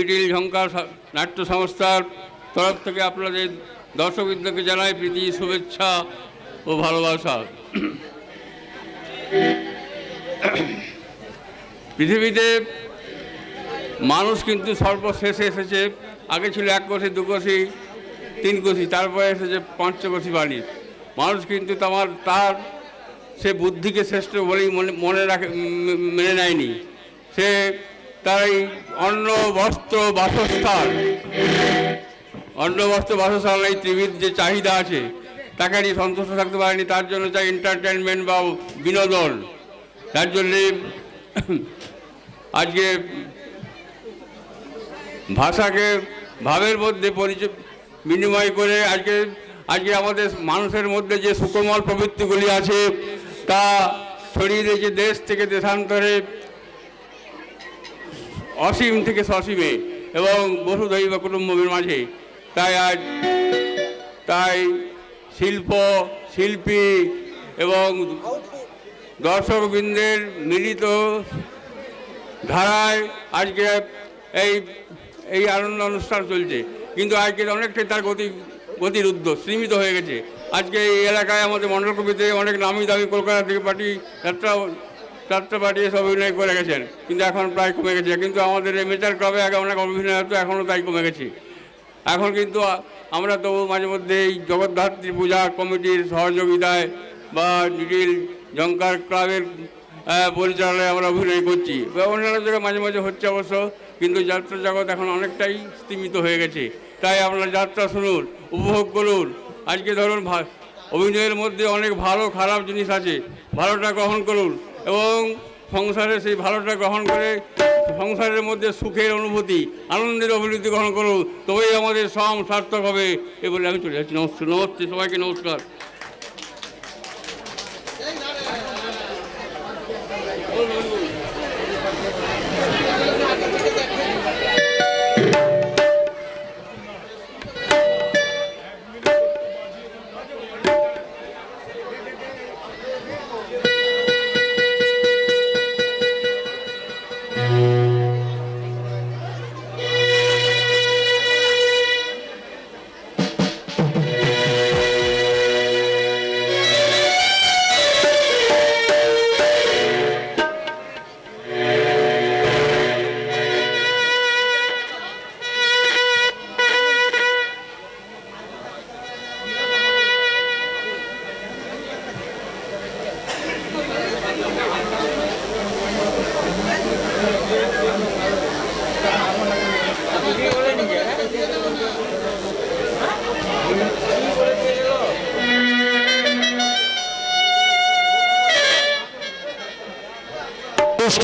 Little ঝঙ্কার নাট্য সংস্থার তরফ থেকে আপনাদের দর্শকবৃন্দকে জানাই প্রীতি, শুভেচ্ছা ও ভালোবাসা। পৃথিবীতে মানুষ কিন্তু সর্বশেষে এসেছে। আগে ছিল 1 কোষী, 2 কোষী, 3 কোষী, তারপরে এসেছে পঞ্চকোষী প্রাণী। মানুষ কিন্তু তার সে বুদ্ধিকে শ্রেষ্ঠ বলেই মেনে নেয়নি। সে তার এই অন্ন বস্ত্র বাসস্থান এই ত্রিবিধ যে চাহিদা আছে তাকে নিয়ে সন্তুষ্ট থাকতে পারেনি। তার জন্য চাই এন্টারটেনমেন্ট বা বিনোদন। তার জন্যে আজকে ভাষাকে ভাবের মধ্যে বিনিময় করে আজকে আমাদের মানুষের মধ্যে যে সুকোমল প্রবৃত্তিগুলি আছে তা ছড়িয়ে দিয়েছে দেশ থেকে দেশান্তরে, অসীম থেকে সসীমে এবং বসুধৈব কুটুম্বের মাঝে। তাই শিল্পী এবং দর্শকবৃন্দের মিলিত ধারায় আজকে এই আনন্দ অনুষ্ঠান চলছে। কিন্তু আজকে অনেকটাই তার গতিরুদ্ধ সীমিত হয়ে গেছে। আজকে এই এলাকায় আমাদের মণ্ডল কবিতে অনেক নামি দামি কলকাতা থেকে যাত্রা পার্টি এসব অভিনয় করে গেছেন, কিন্তু এখন প্রায় কমে গেছে। কিন্তু আমাদের এই মেটার ক্লাবে আগে অনেক অভিনয় হতো, এখনও তাই কমে গেছে। এখন কিন্তু আমরা তবু মাঝে মধ্যে এই জগদ্ধাত্রী পূজা কমিটির সহযোগিতায় বা লিটিল ঝঙ্কার ক্লাবের পরিচালনায় আমরা অভিনয় করছি। অন্যান্য জায়গায় মাঝে মাঝে হচ্ছে অবশ্য, কিন্তু যাত্রা জগৎ এখন অনেকটাই সীমিত হয়ে গেছে। তাই আপনারা যাত্রা শুনুন, উপভোগ করুন। আজকে ধরুন অভিনয়ের মধ্যে অনেক ভালো খারাপ জিনিস আছে, ভালোটা গ্রহণ করুন এবং সংসারে সেই ভালোটা গ্রহণ করে সংসারের মধ্যে সুখের অনুভূতি, আনন্দের অভিভূতি গ্রহণ করুন, তবেই আমাদের শ্রম সার্থক হবে। এ বলে আমি চলে যাচ্ছি। নমস্তে সবাইকে, নমস্কার।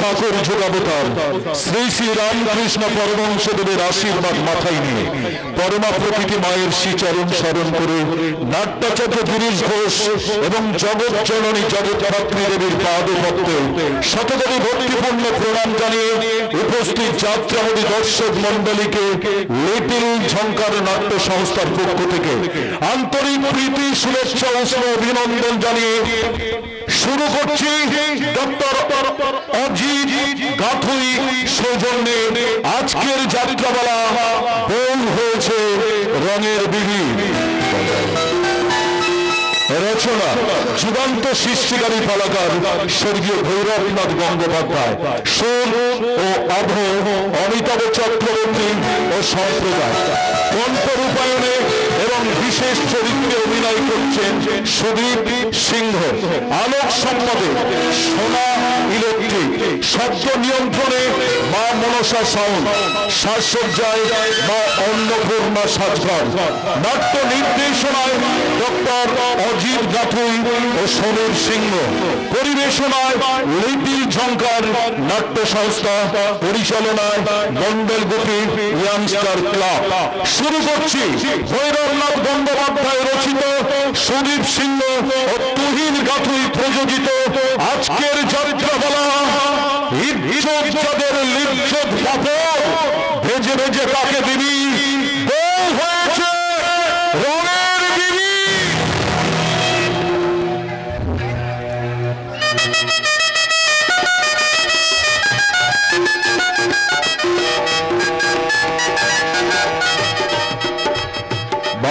ঠাকুর যুগাবতার শ্রী শ্রী রামকৃষ্ণ পরমহংসদেবের আশীর্বাদ মাথায় নিয়ে পরমা প্রকৃতি মায়ের শ্রীচরণ স্মরণ করে নাট্যাচার্য গিরিশ ঘোষ এবং জগৎ জননী জগৎধাত্রী দেবীর পাদপদ্মে শতকোটি ভক্তিপূর্ণ প্রণাম জানিয়ে উপস্থিত যাত্রামোদী দর্শক মণ্ডলীকে লিটিল ঝঙ্কার নাট্য সংস্থার পক্ষ থেকে আন্তরিক প্রীতি, শুভেচ্ছা, উষ্ণ অভিনন্দন জানিয়ে শুরু করছি ডক্টর অজিত গাথুই সৌজন্যে আজকের যাত্রাপালা বউ হয়েছে রঙের বিবি। রচনা যুগান্ত সৃষ্টিকারী পালাকার স্বর্গীয় ভৈরবনাথ গঙ্গোপাধ্যায়, সুর ও আবহ অমিতাভ চক্রবর্তী ও সম্প্রদায়। কণ্ঠ রূপায়ণে এবং বিশেষ চরিত্রে অভিনয় করছেন সুদীপ সিংহ। আলোক সম্পদে সোনা ইলেকট্রিক, শব্দ নিয়ন্ত্রণে মা মনসা সাউন্ড, সাজসজ্জায় মা অন্নপূর্ণা সাজঘর, নাট্য নির্দেশনায় ডক্টর অজিত গাথুই ও সমীর সিংহ, পরিবেশনায় লিটিল ঝঙ্কার নাট্য সংস্থা, পরিচালনায় মন্ডল গোপী ইয়াংস্টার ক্লাব। শুরু করছি ভৈরবনাথ গঙ্গোপাধ্যায় রচিত, সুদীপ সিংহ ও তুহিন গাথুই প্রযোজিত আজকের যাত্রাপালা ইজ্জত যাদের লিজ্জত বাপর, ভেজে ভেজে কাকে দিবি, বউ হয়েছে রঙের বিবি।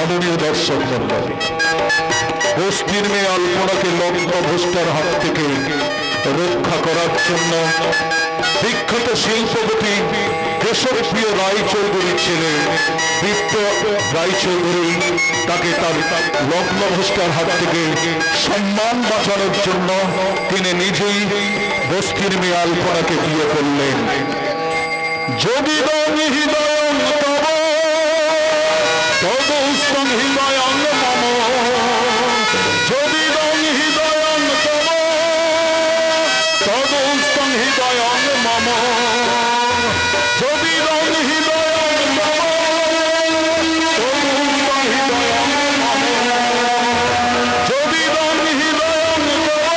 মাননীয় দর্শক মন্ডলী, বস্তির মেয়ে আলপনাকে লগ্নভ্রষ্টার হাত থেকে রক্ষা করার জন্য বিখ্যাত শিল্পপতি দেশপ্রিয় রায়চৌধুরীর ছেলে বিপ্র রায়চৌধুরী তাকে তার লগ্নভ্রষ্টার হাত থেকে সম্মান বাঁচানোর জন্য তিনি নিজেই বস্তির মেয়ে আলপনাকে বিয়ে করলেন। যদি হৃদয়ং তব তদুস্তং হৃদয়ং মম, যদি হৃদয়ং তব তদুস্তং হৃদয়ং মম, যদি হৃদয়ং তব তদুস্তং হৃদয়ং মম, যদি হৃদয়ং তব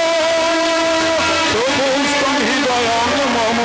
তদুস্তং হৃদয়ং মম।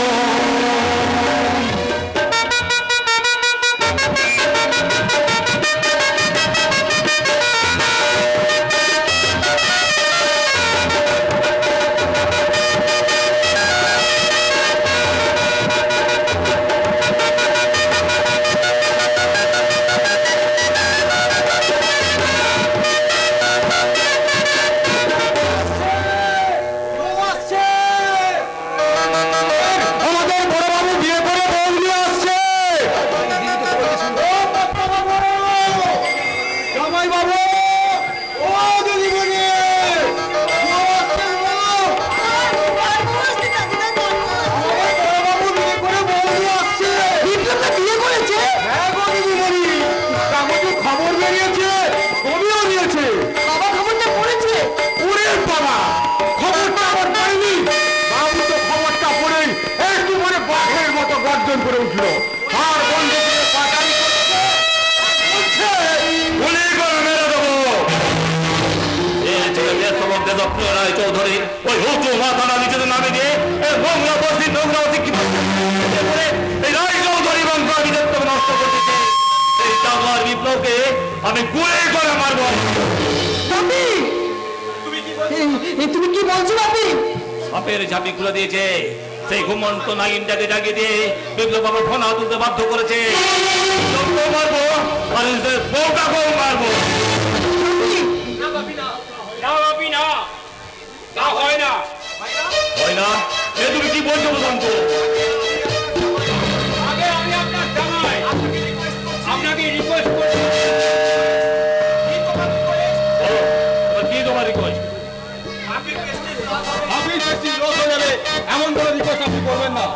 রায়চৌধুরী ওই হুকুমা থানা নিজেদের নামে দিয়ে নোংরা বস্তি নোংরা অশিক্ষিত এই রায়চৌধুরী বংশ আমি নষ্ট করতেছি। এই চাকমার বিপ্লবকে আমি গুলি করে মারব। তুমি কি বলছো বাপি? সাপের ঝাঁপি খুলে দিয়েছে, সেই ঘুমন্ত নাগিনটাকে জাগিয়ে দিয়ে বিপ্লব বাবু ফোনা তুলতে বাধ্য করেছে। মারবো আর বউটাকেও মারবো। হয় না? এ তুমি কি বলছো বসন্ত? আগে আমি আপনার জামাই, আপনাকে রিকোয়েস্ট করছি। কি তোমার রিকোয়েস্ট? আপনি বেশি লস হয়ে যাবে এমন কোনো রিকোয়েস্ট আপনি করবেন না।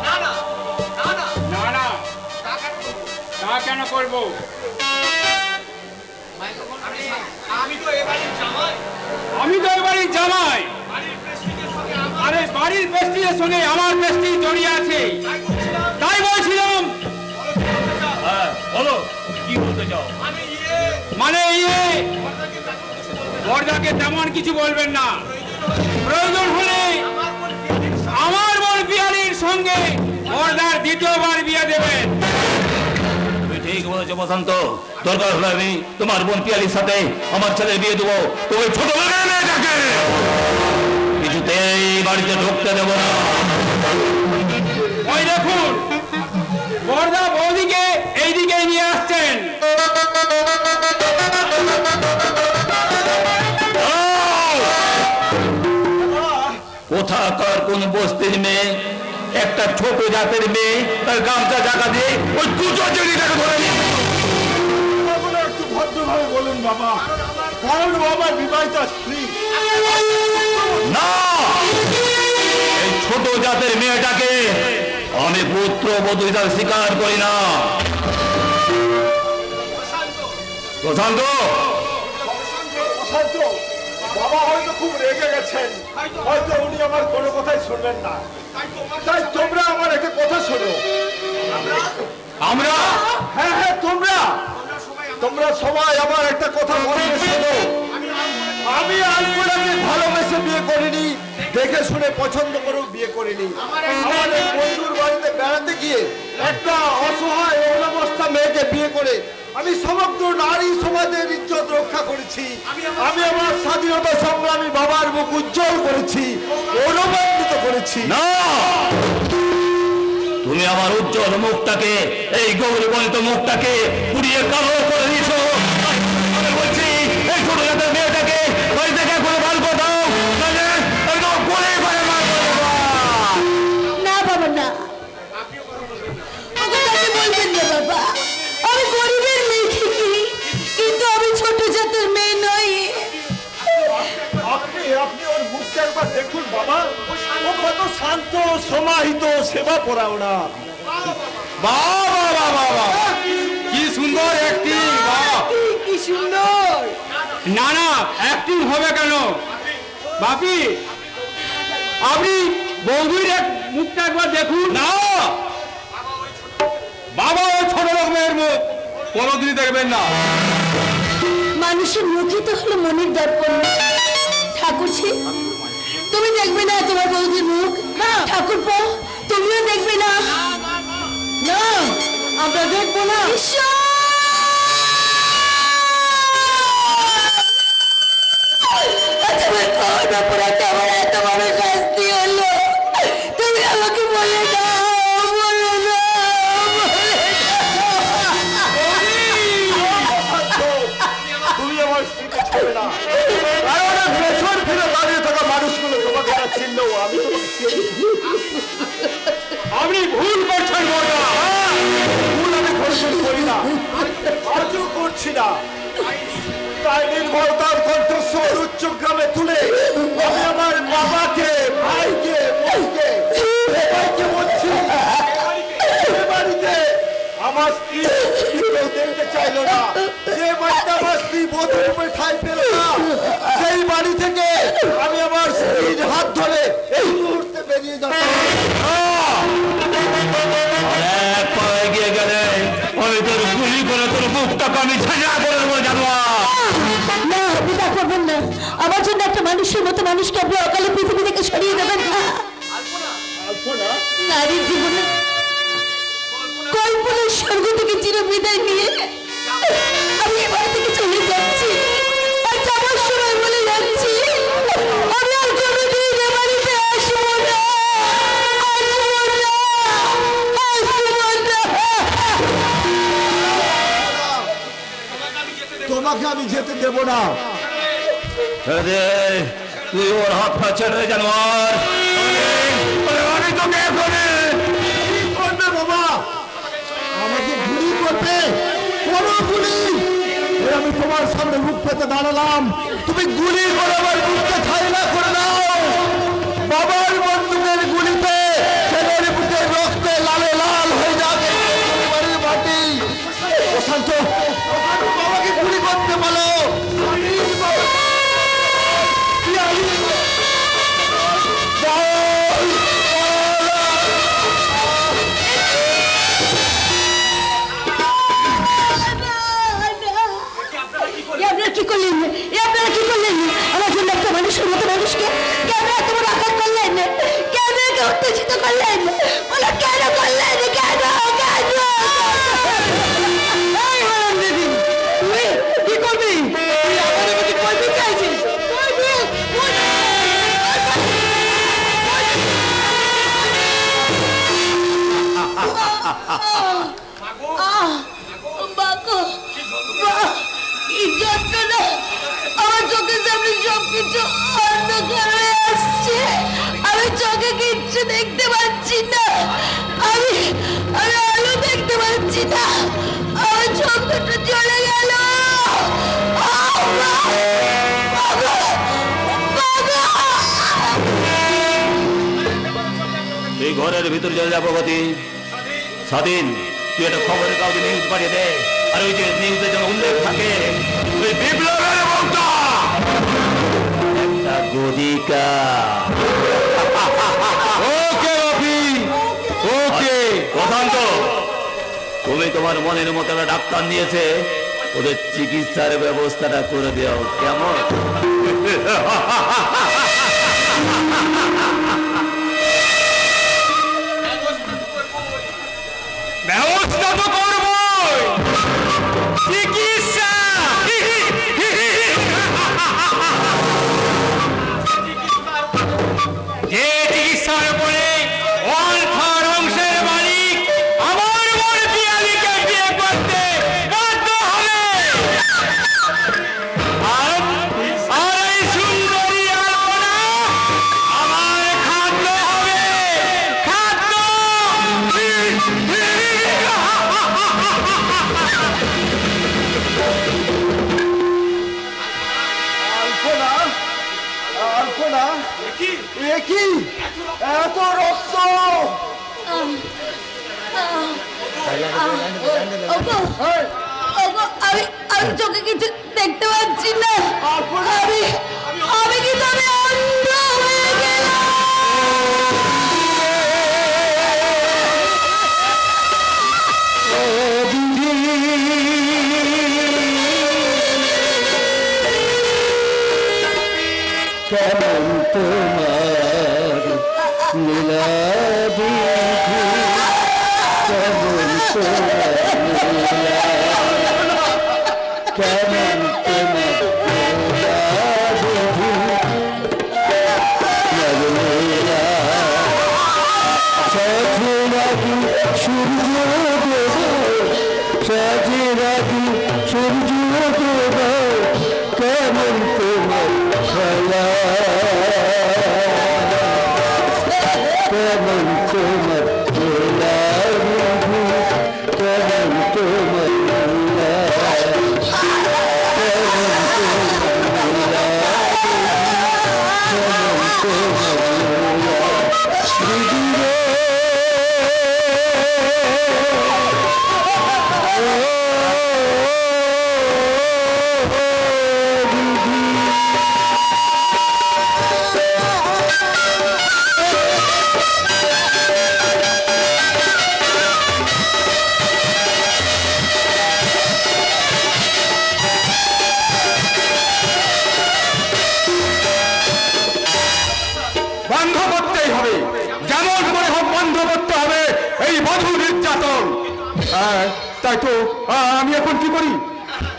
না না তা কেন করবো? আমি তো এবারই জামাই। আরে বাড়ির পেস্টিজের সঙ্গে আমার পেস্টিজ জড়িয়ে আছে, তাই বলছিলাম। হ্যাঁ বলো, কি বলতে চাও? মানে বর্দাকে তেমন কিছু বলবেন না, প্রয়োজন হলে আমার বোন পিয়ালির সঙ্গে বর্দার দ্বিতীয়বার বিয়ে দেবেন। তুমি ঠিক বলেছো বসন্ত, দরকার হলে আমি তোমার বোন পিয়ালির সাথে আমার ছেলের বিয়ে দেবো। তুমি ছোট মেয়েটাকে কিছুতেই বাড়িতে ঢুকতে দেবো না। ওই দেখুন, বর্দা বৌদিকে এইদিকে নিয়ে আসছেন। কোথাকার কোন বস্তির মেয়ে, একটা ছোট জাতের মেয়ে তার গামছা জায়গা দিয়ে ওই দুটো জড়িটাকে ধরে নিয়ে একটু ভদ্রভাবে বলুন বাবা, কারণ বাবা বিবাহিত স্ত্রী। না, এই ছোট জাতের মেয়েটাকে আমি পুত্র বধূ হিসাবে স্বীকার করি না। প্রশান্ত, অশান্ত বাবা হয়তো খুব রেগে গেছেন, হয়তো উনি আমার কোনো কথাই শুনলেন না। তাই তোমরা আমার একটা কথা শোনো। আমরা হ্যাঁ হ্যাঁ তোমরা সবাই আমার একটা কথা মনে শোনো। আমি আলপনাকে ভালোবেসে বিয়ে করিনি, দেখে শুনে পছন্দ করেও বিয়ে করিনি। আমাদের বন্ধুর বাড়িতে বেড়াতে গিয়ে একটা অসহায় অনাবস্থা মেয়েকে বিয়ে করে আমি সমগ্র নারী সমাজের ইজ্জত রক্ষা করেছি। আমি আমার স্বাধীনতা সংগ্রামী বাবার মুখ উজ্জ্বল করেছি, গৌরবান্বিত করেছি। না, তুমি আমার উজ্জ্বল মুখটাকে, এই গৌরবান্বিত মুখটাকে পুড়িয়ে কালো করে দিয়েছো। সমাহিত সেবা পরায়ণা। বাবা বাবা বাবা, কি সুন্দর অ্যাক্টিং! কি সুন্দর! না না, অ্যাক্টিং হবে কেন? বাপি, আপনি বৌদির মুখটা একবার দেখুন। না বাবা, ওই ছোট রকমের মুখ কোনোদিনই দেখবেন না। মানুষের মুখই তো হলো মনের দর্পণ। ঠাকুরজি, তুমি দেখবে না তোমার বৌদির মুখ? ঠাকুরপো, তুমিও দেখবে না? না, আমরা দেখবো না। তোমার কোন অপরাধে আমার এত বড় শাস্তি হলো? তুমি আমাকে বলে দাও, বলে দাও, তুমি আমার স্ত্রীকে ছেড়ে না, কারণ পেছন ফিরে দাঁড়িয়ে থাকা মানুষগুলো তোমাকে না চিনলেও আমি তোমাকে চিনি। আপনি ভুল করছেন বড়া। ভুল আমি কোনোদিন করি না, আজও করছি না। তাই নির্ভরতার কণ্ঠস্বর উচ্চগ্রামে তুলে আমি আমার বাবাকে, ভাইকে, বোনকে, সবাইকে বলছি, যে বাড়িতে আমার স্ত্রী কেউ দেখতে চাইলো না, যে বাড়িতে আমার স্ত্রী বধূ রূপে ঠাঁই পেল না, সেই বাড়ি থেকে আমি আমার স্ত্রীর হাত ধরে এই মুহূর্তে বেরিয়ে যাচ্ছি। এক পা এগিয়ে গেলে আমি তোর গুলি করে তোর মুখটাকে আমি ছেঁচা করে দেবো, জানোয়ার। না, আপনি তা করবেন না। আমার জন্য একটা মানুষের মতো মানুষকে আপনি অকালে পৃথিবী থেকে সরিয়ে দেবেন না। নারীর জীবনে কল্পনার স্বর্গ থেকে চিরবিদায় নিয়ে আমি এ বাড়ি থেকে চলে যাচ্ছি। আর যাওয়ার সময় বলে যাচ্ছি, আমি আর কোনোদিন এ বাড়িতে আসবো না, আসবো না, আসবো না। তোমাকে আমি যেতে দেব না। তুই ওর হাত পা ছেড়ে, জানোয়ার। আমি তোকে কি করবে বাবা? আমাকে গুলি করবে? কোনো গুলি? আমি তোমার সামনে মুখ পেতে দাঁড়ালাম, তুমি গুলি করে আমার মুখকে ছাইলা করে দাও। বাবার বন্দুকের গুলিতে ছেলের বুকের রক্তে লালে লাল হয়ে যাবে পরিবারের মাটি। প্রশান্ত, বাবাকে গুলি করতে বলো। আপনারা কি করলেন? আপনারা কি করলেন? আমার জন্য একটা মানুষের মতো মানুষকে কেন এত বড় আঘাত করলেন? কেন একে উত্তেজিত করলেন? বলো কেন করলেন? কেন? এই বলুন দিদি, তুই কি করবি? তুই আমাদের মধ্যে করবি চাইছিস? করবি? বাকো, কি যন্ত্রণা! আমার চোখের সামনে সবকিছু অন্ধকার হয়ে আসছে। আমি চোখে কিচ্ছু দেখতে পাচ্ছি না। আমি আলো দেখতে পাচ্ছি না। আমার চোখ দুটো জ্বলে গেল। এই ঘরের ভিতর চলে যাবো গতি। স্বাধীন, তুই একটা খবরের কাউকে নিউজ পাঠিয়ে দে। আর ওই যে নিউজের জন্য উল্লেখ থাকে ওই বিপ্লবের বক্তা একটা গদিকা। ওকে রফি, ওকে। প্রশান্ত, তুমি তোমার মনের মতো একটা ডাক্তার নিয়েছে, ওদের চিকিৎসার ব্যবস্থাটা করে দাও, কেমন? ব্যবস্থা তো করবই, চিকিৎসা। যে চিকিৎসার উপরে ওয়ালফার অংশের মালিক আমার বোন পিয়ালিকে বিয়ে করতে বাধ্য হবে। আর এই সুন্দরী আলপনা আমার খাদ্য হবে, খাদ্য। আলপনা, আলপনা, এ কি এত রক্ত! ওগো, ওগো, আমি চোখে কিছু দেখতে পাচ্ছি না। আমি কিন্তু আমি অন্ধ হয়ে গেলাম। কেমন তোমার লীলা বিধি, কেমন তোমার লীলা, কেমন তোমার লীলা বিধি, লীলা সাথে রাখি সূর্য দেব, সাথে রাখি সূর্য দেব, কেমন তোমার খেলা, কেমন তোমার খেলা, কেমন তোমার খেলা, কেমন তোমার খেলা, কেমন তোমার বন্ধ করতেই হবে, যেমন করে হোক বন্ধ করতে হবে এই বধূ নির্যাতন। তাই তো আমি এখন কি করি?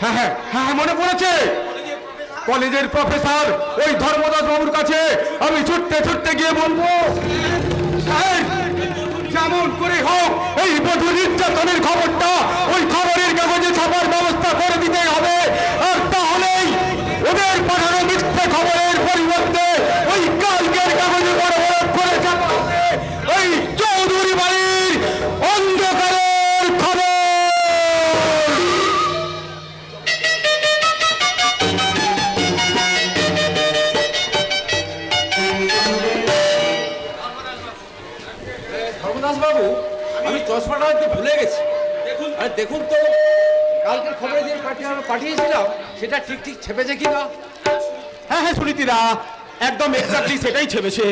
হ্যাঁ হ্যাঁ হ্যাঁ, মনে পড়েছে, কলেজের প্রফেসর ওই ধর্মদাস বাবুর কাছে আমি ছুটতে ছুটতে গিয়ে বলবো, সাহেব, যেমন করে হোক এই বধূ নির্যাতনের খবরটা ওই খবরের কাগজে ছাপার ব্যবস্থা করে দিতে হবে। আর তাহলেই ওদের পাঠানো মিথ্যে খবরের পরিবর্তে ওই কালকের কাগজে বড় বড় করে ছাপা হবে ওই চৌধুরী বাড়ির অন্ধকারের খবর। ধর্মদাস বাবু, আমি চশমাটা হয়তো ভুলে গেছি। আরে দেখুন তো, কালকের খবরে যে পাঠিয়েছিলাম সেটা ঠিক ঠিক ছেপেছে কিনা। হ্যাঁ হ্যাঁ সুনীতিরা, একদম এক্স্যাক্টলি সেটাই ছেপেছে।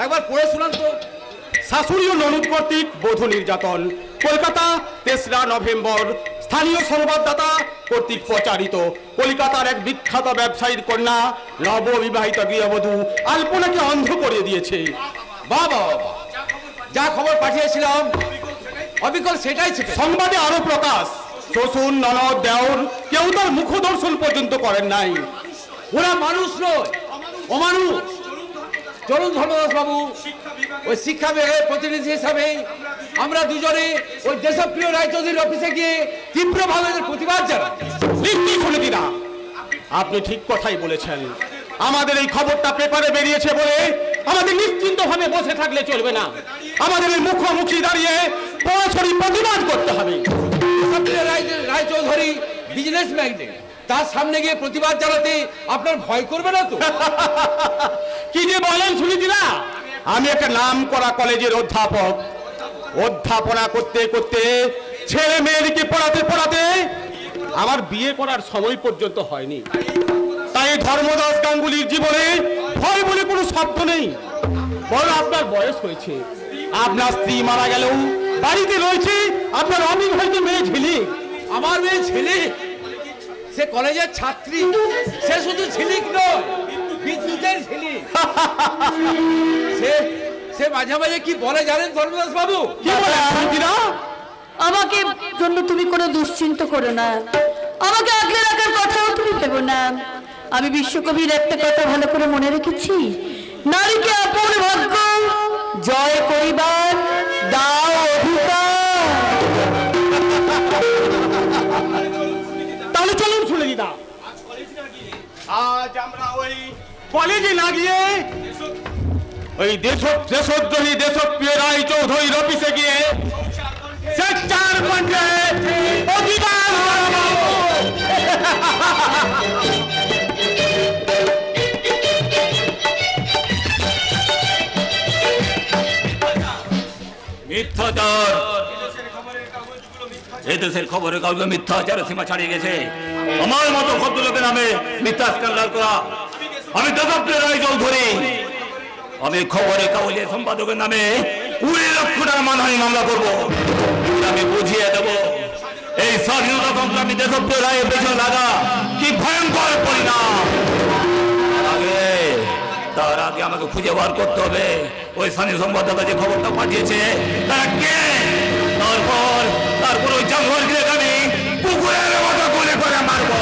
একবার পড়ে শুনান তো। শাশুড়ি ও ননদ কর্তৃক বধূ নির্যাতন, কলকাতা 3রা নভেম্বর। স্থানীয় সংবাদদাতা কর্তৃক প্রচারিত। কলকাতার এক বিখ্যাত ব্যবসায়ীর কন্যা নববিবাহিত গৃহবধূ আলপনাকে অন্ধ করে দিয়েছে। বাবা, যা খবর পাঠিয়েছিলাম অবিকল সেটাই ছেপে। সংবাদে আরো প্রকাশ, শ্বশুর ননদ দেওর কেউ তার মুখ দর্শন পর্যন্ত করেন নাই। ওরা মানুষ নয়, অমানুষ। চলুন ধর্মদাস বাবু, ওই শিক্ষা বিভাগের প্রতিনিধি হিসাবে আমরা দুজনে ওই দেশপ্রিয় রায়চৌধুরীর অফিসে গিয়ে তীব্রভাবে এদের প্রতিবাদ জানাই। নিশ্চয়ই সুনীতিরা, আপনি ঠিক কথাই বলেছেন। আমাদের এই খবরটা পেপারে বেরিয়েছে বলে আমাদের নিশ্চিন্ত ভাবে বসে থাকলে চলবে না। আমাদের এই মুখোমুখি দাঁড়িয়ে সরাসরি প্রতিবাদ করতে হবে। দেশপ্রিয় রায়চৌধুরী বিজনেস ম্যাগনেট, তার সামনে গিয়ে প্রতিবাদ জানাতে আপনার ভয় করবে না তো? কি যে বলেন সুনীতিরা, আমি একটা নাম করা কলেজের অধ্যাপক। অধ্যাপনা করতে করতে ছেলে মেয়েদেরকে পড়াতে পড়াতে আমার বিয়ে করার সময় পর্যন্ত হয়নি। তাই ধর্মদাস গাঙ্গুলির জীবনে ভয় বলে কোনো শব্দ নেই। বড় আপনার বয়স হয়েছে, আপনার স্ত্রী মারা গেলেও বাড়িতে রয়েছে আপনার অবিবাহিত মেয়ে ঝিলিক। আমার মেয়ে ঝিলিক, সে কলেজের ছাত্রী, সে শুধু ঝিলিক নয়, বিদ্যুতের ঝিলিক। সে মাঝে মাঝে কি বলে জানেন ধর্মদাস বাবু? কি বলে সুনীতিরা? আমাকে জন্য তুমি কোনো দুশ্চিন্তা করো না, আমাকে আগলে রাখার কথাও তুমি ভেবো না। আমি বিশ্বকবির একটা কথা ভালো করে মনে রেখেছি, নারীকে আপন ভাগ্য জয় করিবার দাও অধিকার। তাহলে চলুন সুনীতিরা, আজ আমরা ওই কলেজে না গিয়ে ওই দেশদ্রোহী দেশপ্রিয় রায়চৌধুরীর অফিসে গিয়ে সেক্টর কণ্ঠে প্রতিবাদ জানাবো। প্রফেসর, এই দেশের খবরের কাগজ মিথ্যাচারের সীমা ছাড়িয়ে গেছে। আমার মতো ভদ্রলোকের নামে মিথ্যা স্ক্যান্ডাল করা, আমি দেশপ্রিয় রায় চৌধুরী, আমি খবরের কাগজের সম্পাদকের নামে 20 লক্ষ টাকা মানহানি মামলা করবো। আমি বুঝিয়ে দেবো এই স্বাধীনতা সংগ্রামী দেশপ্রিয় রায়ের পেছনে লাগা কি ভয়ঙ্কর পরিণাম। তার আগে আমাকে খুঁজে বার করতে হবে ওই স্থানীয় সংবাদদাতা যে খবরটা পাঠিয়েছে তারা কে। তারপর ওই জঙ্গলকে আমি পুকুরের মতো গুলি করে মারবো।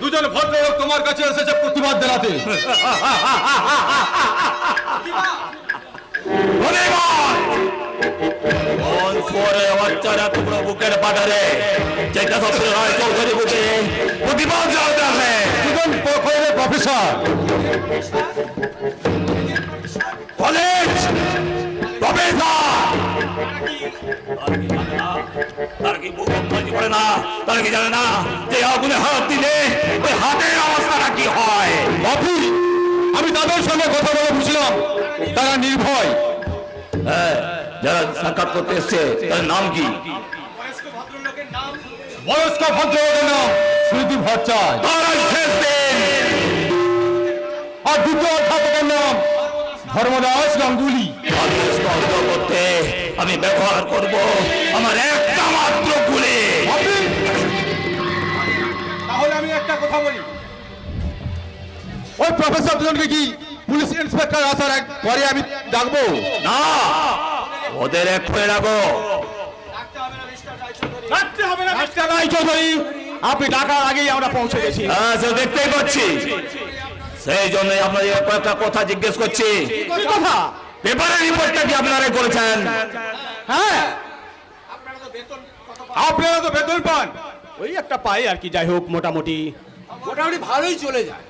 দুজন ভদ্রলোক তোমার কাছে এসেছে প্রতিবাদ জানাতে। টুকরো বুকের পাঠারে যেটা সবচেয়ে রায় চৌধুরী বুকে প্রতিবাদ জানাতে আসে। দুজন প্রফেসর কলেজ প্রফেসর তার কি বুক অপমানিত করে না? তার কি জানে না যে আগুনে হাত দিলে ওই হাতের অবস্থাটা কি হয়? আমি তাদের সঙ্গে কথা বলে বুঝলাম তারা নির্ভয়। হ্যাঁ, যারা সাক্ষাৎ করতে এসছে তার নাম কি? বয়স্ক ভদ্রলোকের নাম স্মৃতি ভট্টাচার্য। তার আজ শেষ দিন। আর দ্বিতীয় অধ্যাপকের নাম ধর্মদাস গাঙ্গুলি। করতে আমি ব্যবহার করব আমার একটা মাত্র গুলি। তাহলে আমি একটা কথা বলি, ওই প্রফেসর দুজনকে কি পুলিশ ইন্সপেক্টর আসার পরে আমি ডাকবো? না, ওদের এক হয়ে রাখো। আপনি ডাকার আগেই আমরা পৌঁছে গেছি। হ্যাঁ, সে দেখতেই পাচ্ছি। সেই জন্য আপনাদের কয়েকটা কথা জিজ্ঞেস করছি। কথা পেপারের রিপোর্টটা কি আপনারা করেছেন? হ্যাঁ, আপনারা তো বেতন পান। ওই একটা পাই আর কি, যাই হোক মোটামুটি ভালোই চলে যায়।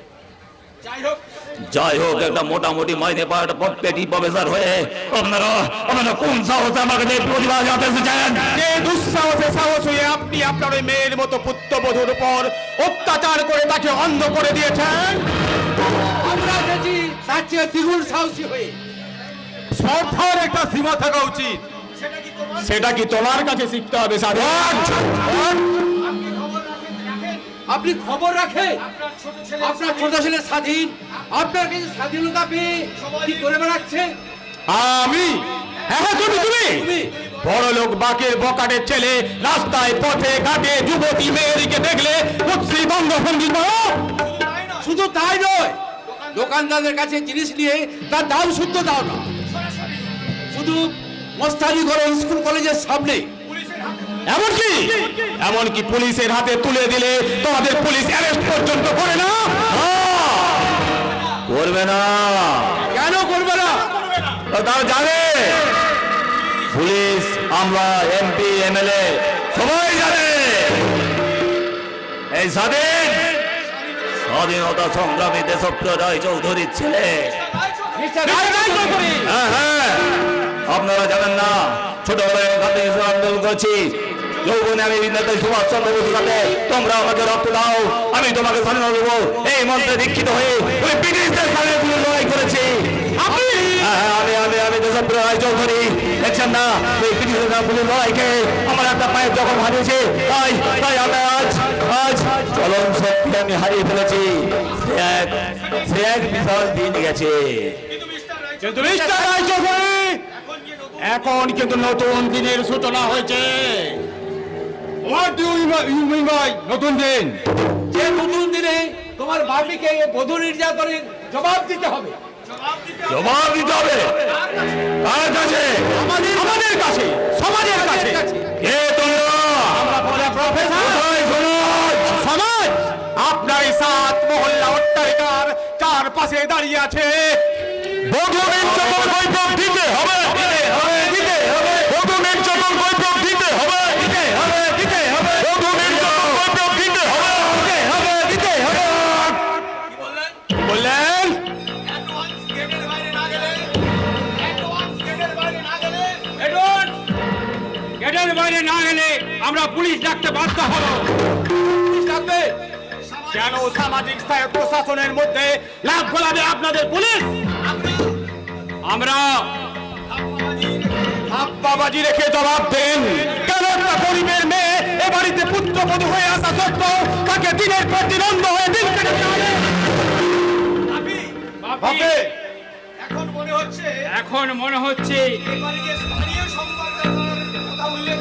যাই হোক, একটা মোটামুটি মাইনে পাওয়া একটা পেটি প্রফেসর হয়ে আপনারা কোন সাহসে আমাকে প্রতিবাদ জানাতে এসেছেন? যে দুঃসাহসে সাহস হয়ে আপনি আপনার ওই মেয়ের মতো পুত্রবধূর উপর অত্যাচার করে তাকে অন্ধ করে দিয়েছেন। আমরা এসেছি তার চেয়ে দ্বিগুণ সাহসী হয়ে। শ্রদ্ধার একটা সীমা থাকা উচিত। সেটা কি তোমার কাছে শিখতে হবে সাধু? আপনি খবর রাখেন? আপনার ছোট ছেলে স্বাধীন, আপনার কাছে স্বাধীনতা পেয়ে কি করে বেড়াচ্ছে? আমি? হ্যাঁ, তুমি বড় লোক বাকের বকাটের ছেলে রাস্তায় পথে ঘাটে যুবতী মেয়েদিকে দেখলে কুৎসি বঙ্গভঙ্গি করো। শুধু তাই নয়, দোকানদারদের কাছে জিনিস নিয়ে তার দাম শুদ্ধ দাও না। শুধু মস্তানি করো স্কুল কলেজের সামনে। এমনকি পুলিশের হাতে তুলে দিলে তোমাদের পুলিশ অ্যারেস্ট পর্যন্ত করে না। করবে না। কেন করবে না? তারা জানে পুলিশ, আমরা এমপি এমএলএ সবাই জানে এই স্বাধীনতা সংগ্রামী দেশপ্রিয় রায় চৌধুরীর ছেলে। হ্যাঁ হ্যাঁ, আপনারা জানেন না, ছোটবেলায় আন্দোলন করেছি। যৌবনে আমি নেতাজি সুভাষচন্দ্র বসুর সাথে তোমরা আমাকে রক্ত দাও, আমি তোমাকে স্বাধীনতা দেবো এই মন্ত্রে দীক্ষিত হয়ে ওই ব্রিটিশদের সাথে লড়াই করেছি। আমি দেশপ্রিয় রায় চৌধুরী, দেখছেন না ওই ব্রিটিশদের লড়াইকে আমার একটা পায়ের যখন হারিয়েছে, তাই আমি আজ চলন শক্তি আমি হারিয়ে ফেলেছি। সে এক বিশাল দিন গেছে। কিন্তু মিস্টার রায় চৌধুরী, এখন কিন্তু নতুন দিনের সূচনা হয়েছে। What do you mean by নতুন দিন? যে নতুন দিনে তোমার বাপিকে বধূ নির্যাতনের জবাব দিতে হবে। জবাব দিতে হবে কার কাছে? আমাদের কাছে, সমাজের কাছে। কে তোমরা? আমরা বলে প্রফেসর। সমাজ আপনার এই 7 মহল্লা অট্টালিকার চারপাশে দাঁড়িয়ে আছে। বধূ নির্যাতন কৈফিয়ত দিতে হবে। বধূ নির্যাতন কৈফিয়ত দিতে হবে। বধূ নির্যাতন কৈফিয়ত দিতে হবে। বললেন গেটের বাইরে না গেলে আমরা পুলিশ ডাকতে বাধ্য হব। ডাকবে কেন সামাজিক স্থায়ী প্রশাসনের মধ্যে লাভ গোলাবে আপনাদের পুলিশ? আপনি আমরা বাবাজি রেখে জবাব দেন, কেন একটা গরিবের মেয়ে এ বাড়িতে পুত্রবধূ হয়ে আসা সত্ত্বেও তাকে দিনের পর দিন অন্ধ হয়ে দিন কেটে যাবে? বাপি, এখন মনে হচ্ছে এখন মনে হচ্ছে এবারে যে স্থানীয় সংবাদদাতার কথা উল্লেখ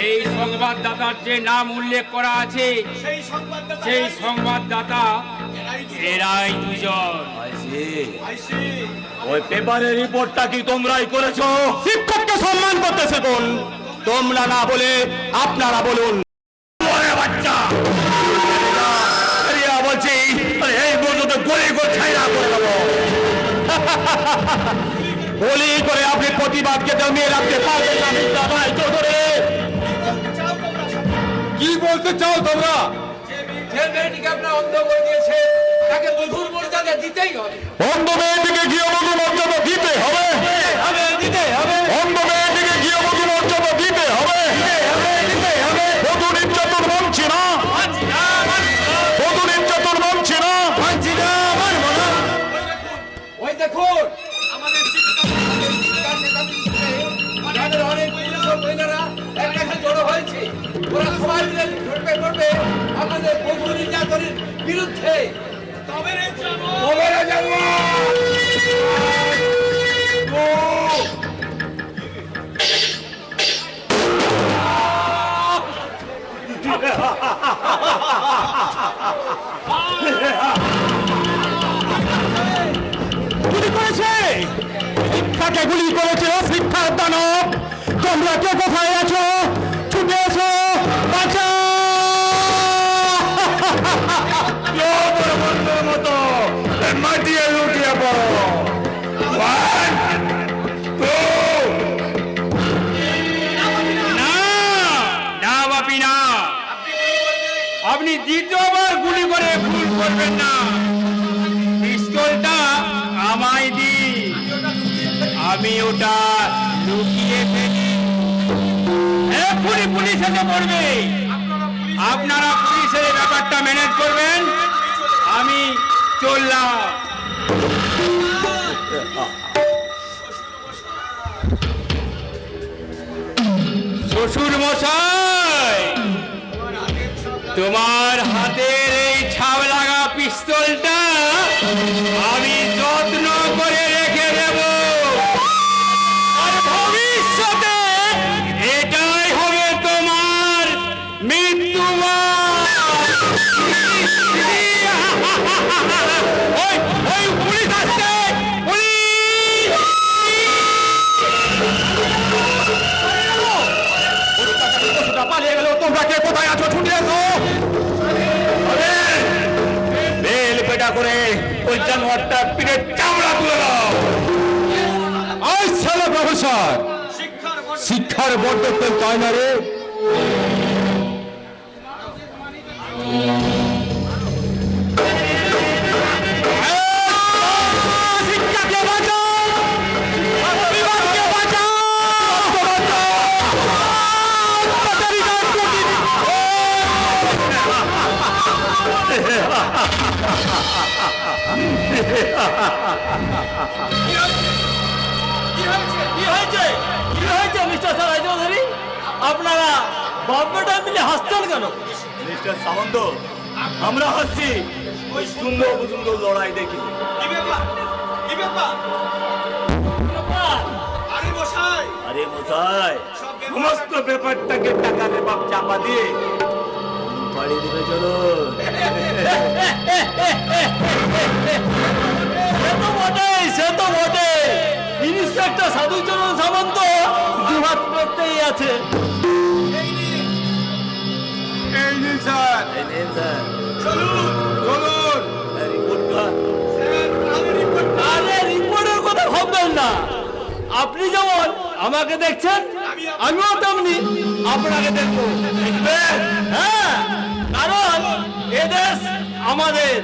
এই সংবাদদাতার যে নাম উল্লেখ করা আছে সেই সংবাদদাতা সেই সংবাদদাতা এরাই দুজন। আইসি ওই পেপারের রিপোর্টটা কি তোমরাই করেছো? শিক্ষককে সম্মান করতে শিখুন, তোমরা না বলে আপনারা বলুন। ওরে বাচ্চা, রিয়া বলছি, আরে এই পর্যন্ত গলি গোছাই না করে দেবো। বলি করে আপনি প্রতিবাদকে দমিয়ে রাখতে পারবেন না মির্জা ভাই চৌধুরী। চাও তোমরা কি বলতে চাও তোমরা? যে মেয়েটিকে আপনারা অন্ধ করে দিয়েছে তাকে বধূর মর্যাদা দিতেই হবে। অন্ধ মেয়েটিকে গৃহবধূ মর্যাদা দিতে হবে, দিতে হবে। অন্ধ মেয়েটিকে গৃহবধূ মর্যাদা দিতে হবে। বধূ নির্যাতন মানছি না, বধূ নির্যাতন মানছি না। ওই দেখুন আমাদের শিক্ষা আমাদের অনেক মহিলারা এক কাছে জড়ো হয়েছে, ওরা সবাই মিলে করবে আমাদের বধূ নির্যাতনের বিরুদ্ধে। তবে রে জানো খবরে জানবো। গুলি করেছে, শিক্ষাকে গুলি করেছে শিক্ষার দানব। তোমরা কে কোথায় আছো? ছুটে এসো, বাঁচাও। বন্ধুর মতো মাটিয়ে লুটিয়ে পড়ো। One, two, না না বাপি না, আপনি দ্বিতীয়বার গুলি করে ভুল করবেন না। পিস্তলটা আমায় দিন, আমি ওটা লুকিয়ে ফেলি। এক্ষুনি পুলিশ এসে পড়বে। আপনারা পুলিশের এই ব্যাপারটা ম্যানেজ করবেন, আমি চললাম। শ্বশুর মশাই, তোমার হাতের এই ছাপ লাগা পিস্তলটা আমি যত্ন করে রেখে দেব, আর ভবিষ্যতে এটাই হবে তোমার মৃত্যু। ওই ওই পুলিশ আসছে, পুলিশ! পালিয়ে গেল, তোমরা কে কোথায় আছো? ছুটে এসো। বেল পেটা করে ওই জানোয়ারটা পিঠের চামড়া তুলে দাও। ওই ছেলে প্রফেসর, শিক্ষার বড্ড তেল তাই না রে? শিক্ষাকে বাঁচাও, বিভাগকে বাঁচাও, কি হয়েছে মিস্টার সারাই চৌধুরী? আপনারা বাপ্পাটা মিলে হাসছেন কেন? মিস্টার সামন্ত, আমরা হাসছি ওই সুন্দর সুন্দর লড়াই দেখি। কি ব্যাপার কি ব্যাপার আরে মশাই আরে মশাই, সমস্ত ব্যাপারটাকে টাকাতে বাপ চাপা দিয়ে বাড়ি দিকে চলো। সে তো বটে, ইন্সপেক্টর সাধুচরণ সামন্ত দুহাত করতেই আছে। এই নিন স্যার চলুন চলুন আরে রিপোর্টের কথা ভাববেন না। আপনি যেমন আমাকে দেখছেন, আমিও তেমনি আপনাকে দেখবো। দেখবেন? হ্যাঁ, কারণ এদেশ আমাদের।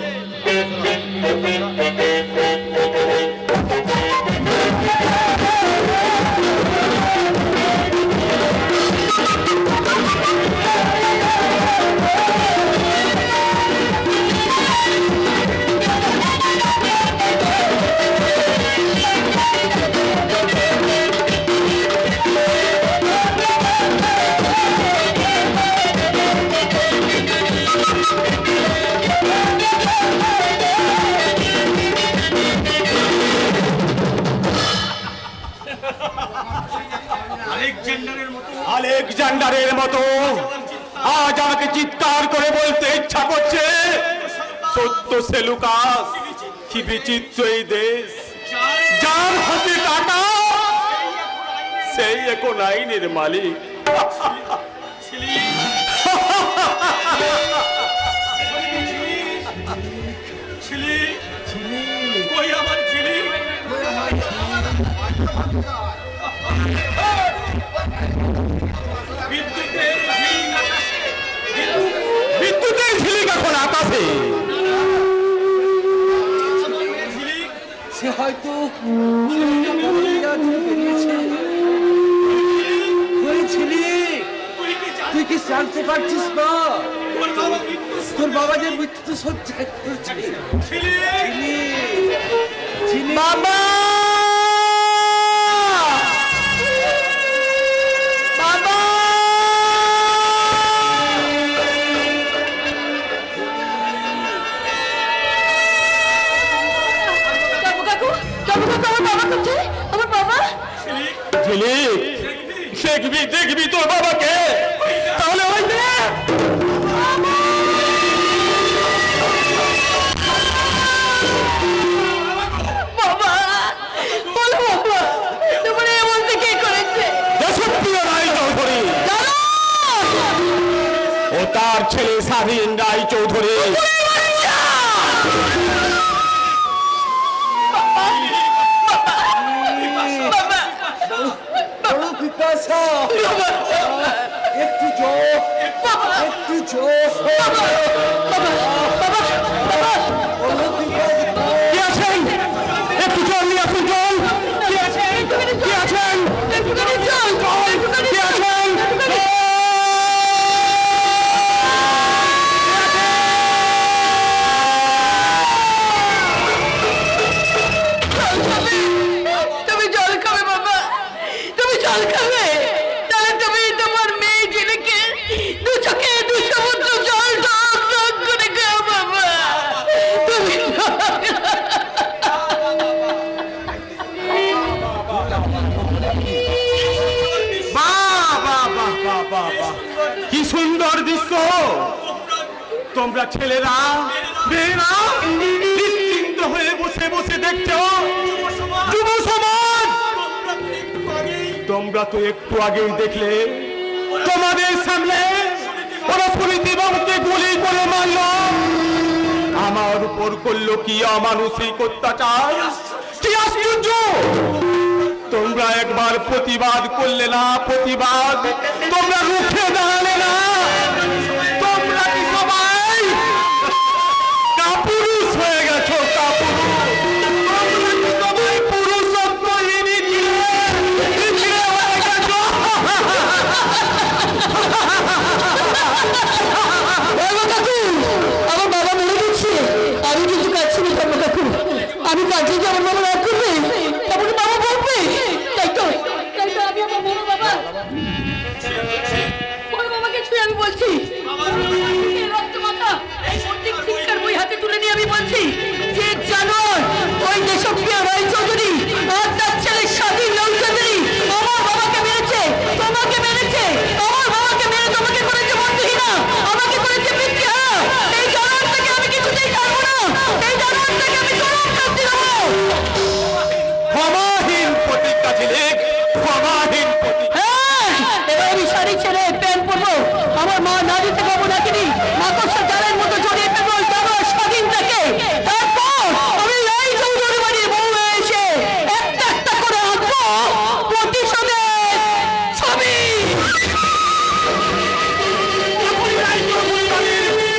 আলেকজান্ডারের মতো আজ আমাকে চিৎকার করে বলতে ইচ্ছা করছে, সত্য সেলুকাস, কি বিচিত্র এই দেশ, যার হাতে টাকা সেই এখন আইনের মালিক। বিদ্যুতের ঝিলিক এখন আকাশে। সে হয়তো বেরিয়েছে। হয়েছিলি তুই কি জানতে পারছিস না তোর বাবা যে মৃত্যু সজ্জায় করছে? বাবা, বাবা, কাকু কাকু কাকু আমার বাবা কোথায়? আমার বাবা ঝিলিক, দেখবি দেখবি তোর বাবাকে, তাহলে ওই দেখ। বাবা বলো বাবা তোমার এমন কে করেছে? দেশপ্রিয় রায়চৌধুরী ও তার ছেলে স্বাধীন রায়চৌধুরী। বড় পিপাসা, একটু জল, একটু জল। কি আছেন? একটু জল নিয়ে আসুন, জল। কি আছেন? কি আছেন? কি আছেন? তুমি জল খাবে বাবা, তুমি জল খাবে, তাহলে তুমি তোমার মেয়ে ছেলেকে দু চোখে দু সমুদ্র জল ঢক ঢক করে খাও বাবা। তুমি বাহ, বাহ, বাহ, বাহ, বাহ, বাহ। কি সুন্দর দৃশ্য! তোমরা ছেলেরা মেয়েরা নিশ্চিন্ত হয়ে বসে বসে দেখছো। যুব সমাজ, তোমরা তো একটু আগেই দেখলে তোমাদের সামনে পরস্পরী বাবুকে গুলি করে মারল, আমার উপর করলো কি অমানসিক অত্যাচার! কি আশ্চর্য! তোমরা একবার প্রতিবাদ করলে না, প্রতিবাদ তোমরা রুখে দাঁড়ালে না। তোমরা কি সবাই কাপুরুষ হয়ে গেছো? কাপুরুষ! তোমরা কি সবাই পুরুষত্বহীনই ছিলে? পিছড়ে হয়ে গেছো? কাকু আমার বাবা মরে গেছে, আমি কিন্তু কাচ্ছি না ধর্ম কাকু, আমি কাছে যে আমার বাবা রাগ করবে, তারপরে বাবা বলবে, তাই তো আমি আমার বড় বাবা বড় বাবাকে ছুঁয়ে আমি বলছি, এই রক্ত মাথা এই মন্দির শিক্ষার বই হাতে তুলে নিয়ে আমি বলছি যে জানো ওই দেশপ্রিয় রায়চৌধুরী আর তার ছেলে স্বাধীন রায়চৌধুরী আমার বাবাকে মেরেছে, তোমাকে মেরেছে, আমার বাবাকে মেরে তোমাকে করেছে মন্দিহীনা, আমাকে করেছে বিদ্যা। এই জানার থেকে আমি কিছুতেই ছাড়বো না, এই জানার থেকে আমি চরম শাস্তি দেবো। ক্ষমাহীন প্রতিজ্ঞা ঝিলিক, ক্ষমাহীন প্রতিজ্ঞা। এবার আমি শাড়ি ছেড়ে প্যান্ট পরবো, আমার মা নারী থেকে হবো নাকিনি, মাকড়সা জালের মতো জড়িয়ে ফেলবো জানো স্বাধীনটাকে, তারপর আমি এই চৌধুরী বাড়ির বউ হয়ে এসে একটা একটা করে আঁকবো প্রতিশোধের ছবি।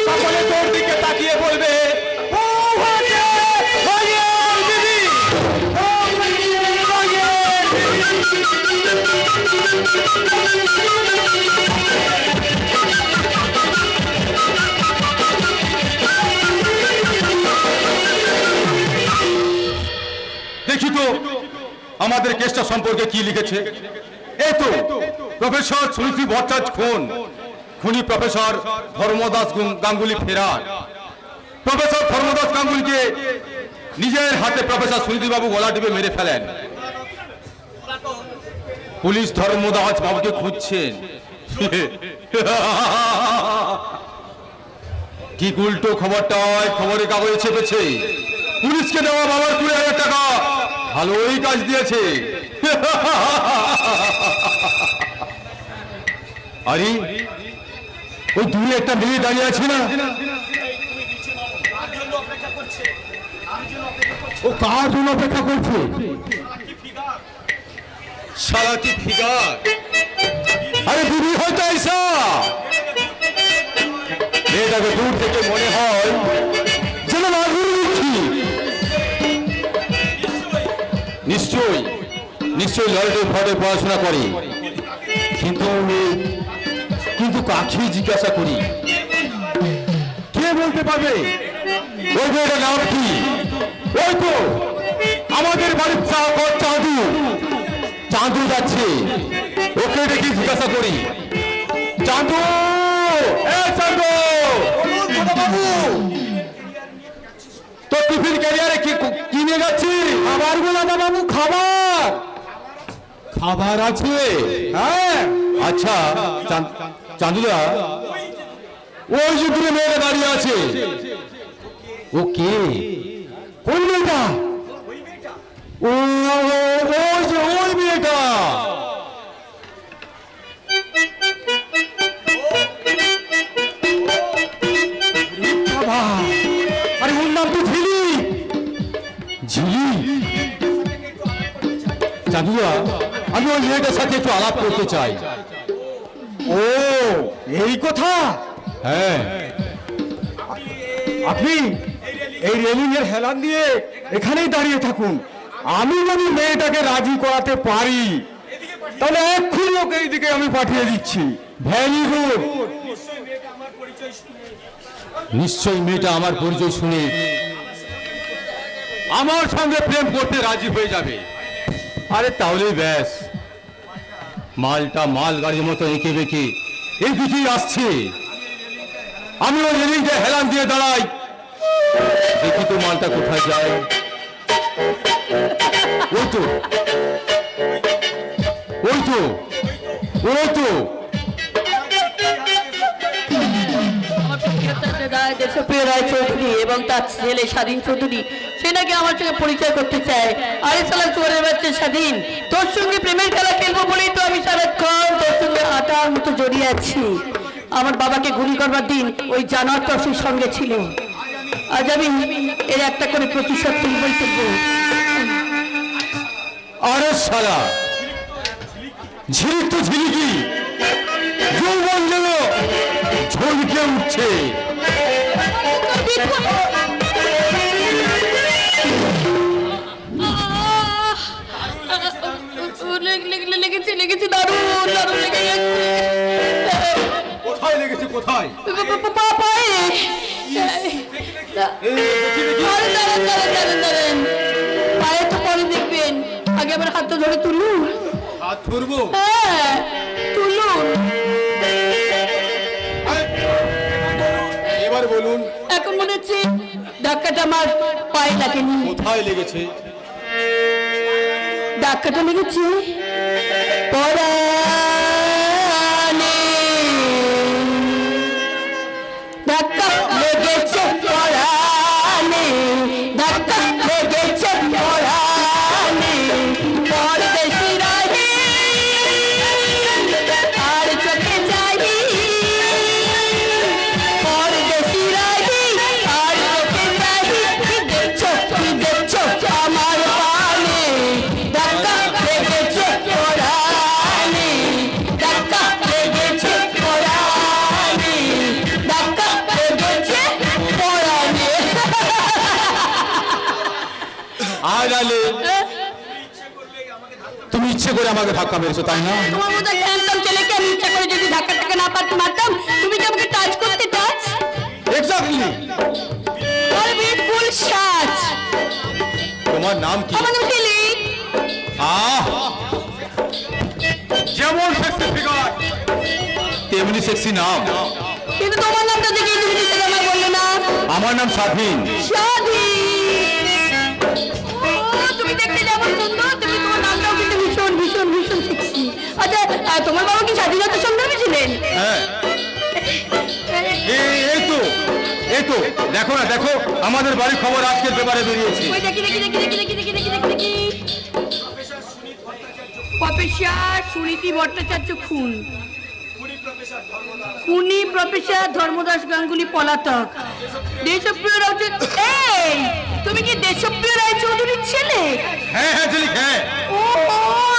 সকলে তোর দিকে তাকিয়ে বলবে, "ও হয়েছে, হয়ে দিদি, ও হয়ে দেখি তো আমাদের কেসটা সম্পর্কে কি লিখেছে। এই তো প্রফেসর সুনীতি ভট্টাচার্য খুনি প্রফেসর ধর্মদাস গাঙ্গুলি ফেরার। প্রফেসর ধর্মদাস গাঙ্গুলিকে নিজের হাতে প্রফেসর সুনীতি বাবু গলা টিপে মেরে ফেলেন। পুলিশ ধর্মদাস বাবুকে খুঁজছেন। কি উল্টো খবরটা খবরের কাগজে চেপেছে, পুলিশকে দেওয়া বাবার 20,000 টাকা ভালোই কাজ দিয়েছে। আরে ওই দূরে একটা মেয়ে দাঁড়িয়ে আছে না, ও কার জন্য অপেক্ষা করছে? শালা কি ফিগার! আরে দিদি হয়তো আইসা, মেয়েটাকে দূর থেকে মনে হয় যেন মাধুরী। নিশ্চয়ই নিশ্চয়ই লরেটে ফটে পড়াশোনা করে, কিন্তু কিন্তু কাকে জিজ্ঞাসা করি? কে বলতে পারবে ওই মেয়েটার নাম কি? ওই তো আমাদের বাড়ির চাঁদু, চাঁদু যাচ্ছে, ওকে ডেকে জিজ্ঞাসা করি। চাঁদু, এ চাঁদু, তো টিফিন ক্যারিয়ারে কি নিয়ে যাচ্ছি? খাবার গো দাদা বাবু, খাবার। খাবার আছে? হ্যাঁ। আচ্ছা চাঁদুদা, ওই যে দূরে মেয়েটা দাঁড়িয়ে আছে, ও কে? কোন মেয়েটা? ও ওই যে ওই মেয়েটা। আরে ওর নাম তো ঝিলি। ঝিলি? চাঁদুয়া, আমি ওই মেয়েটার সাথে একটু আলাপ করতে চাই। ও এই কথা? হ্যাঁ। আপনি এই রেলিং এর হেলান দিয়ে এখানেই দাঁড়িয়ে থাকুন, আমি যদি মেয়েটাকে রাজি করাতে পারি তাহলে এক্ষুনি ওকে এইদিকে আমি পাঠিয়ে দিচ্ছি। Very good. নিশ্চয়ই মেয়েটা আমার পরিচয় শুনে আমার সঙ্গে প্রেম করতে রাজি হয়ে যাবে। আরে তাহলে ব্যাস, মালটা মাল গাড়ির মতো এঁকে বেঁকে এইদিকেই আসছে। আমি ওই রেলিংটা হেলান দিয়ে দাঁড়াই, দেখি তো মালটা কোথায় যায়। ওই তো ওই তো ওই তো দেশপ্রিয় রায় চৌধুরী এবং তার ছেলে স্বাধীন চৌধুরী, সে নাকি আমার সঙ্গে পরিচয় করতে চায়। আরে সালা চোরের বাচ্চা স্বাধীন, তোর সঙ্গে প্রেমের খেলা খেলবো বলেই তো আমি সারাক্ষণ তোর সঙ্গে আটার মতো জড়িয়ে আছি। আমার বাবাকে গুলি করবার দিন ওই জানোয়ারটা সেই সঙ্গে ছিল। আজ আমি এর একটা করে প্রতিশোধ তুলবই তুলবো। আরে শালা, ঝিলিক তো ঝিলিকি, যৌবন যেন ঝলকে উঠছে। লেগেছে লেগেছে, দারুণ দারুণ লেগে গেছে। কোথায় লেগেছে? কোথায়? পায়ে। পায়ে তো পরে দেখবেন, আগে আমার হাতটা ধরে তুলুন। হাত ধরবো? হ্যাঁ তুলুন। এবার বলুন। এখন মনে হচ্ছে ধাক্কাটা আমার পায়ে লাগেনি। কোথায় লেগেছে? ধাক্কাটা লেগেছে পরানে, ধাক্কা লেগেছে পরানে, ধাক্কা লেগেছে পরানে। পরদেশি রাহি আর চোখে যাই, পরদেশি রাহি আর চোখে যাই। কি দেখছো কি দেখছো আমার পানে, ধাক্কা লেগেছে পরানে, ধাক্কা লেগেছে পরানে, ধাক্কা লেগেছে পরানে। আলে তুমি ইচ্ছে করে আমাকে ধাক্কা মেরেছো, তাই না? তোমার মতো হ্যান্ডসাম ছেলেকে আমি ইচ্ছা করে যদি ধাক্কা টাকা না মারতাম, তুমি কি আমাকে টাচ করতে? Touch exactly. আর বিউটিফুল সাজ। তোমার নাম কি? আমার নাম শিলি। আহ, যেমন সেক্সি ফিগার তেমনি সেক্সি নাম। কিন্তু তোমার নামটা দেখে তুমি নিচে আমার বললে না। আমার নাম স্বাধীন। স্বাধীন। ও তুমি দেখতে যেমন সুন্দর, তুমি তোমার নামটাও কিন্তু ভীষণ ভীষণ ভীষণ সেক্সি। তোমার বাবা কি স্বাধীনতা সংগ্রামী ছিলেন? হ্যাঁ, এই তো দেখো না, দেখো আমাদের বাড়ির খবর আজকের পেপারে বেরিয়েছে। ওই দেখি দেখি দেখি দেখি দেখি দেখি দেখি দেখি দেখি প্রফেসর সুনীতি ভট্টাচার্য খুন, খুনি প্রফেসর ধর্মদাস গাঙ্গুলি পলাতক। দেশপ্রিয় রায়চৌধুরী, এই তুমি কি দেশপ্রিয় রায়চৌধুরীর ছেলে? হ্যাঁ হ্যাঁ ঝিলিক, হ্যাঁ। ও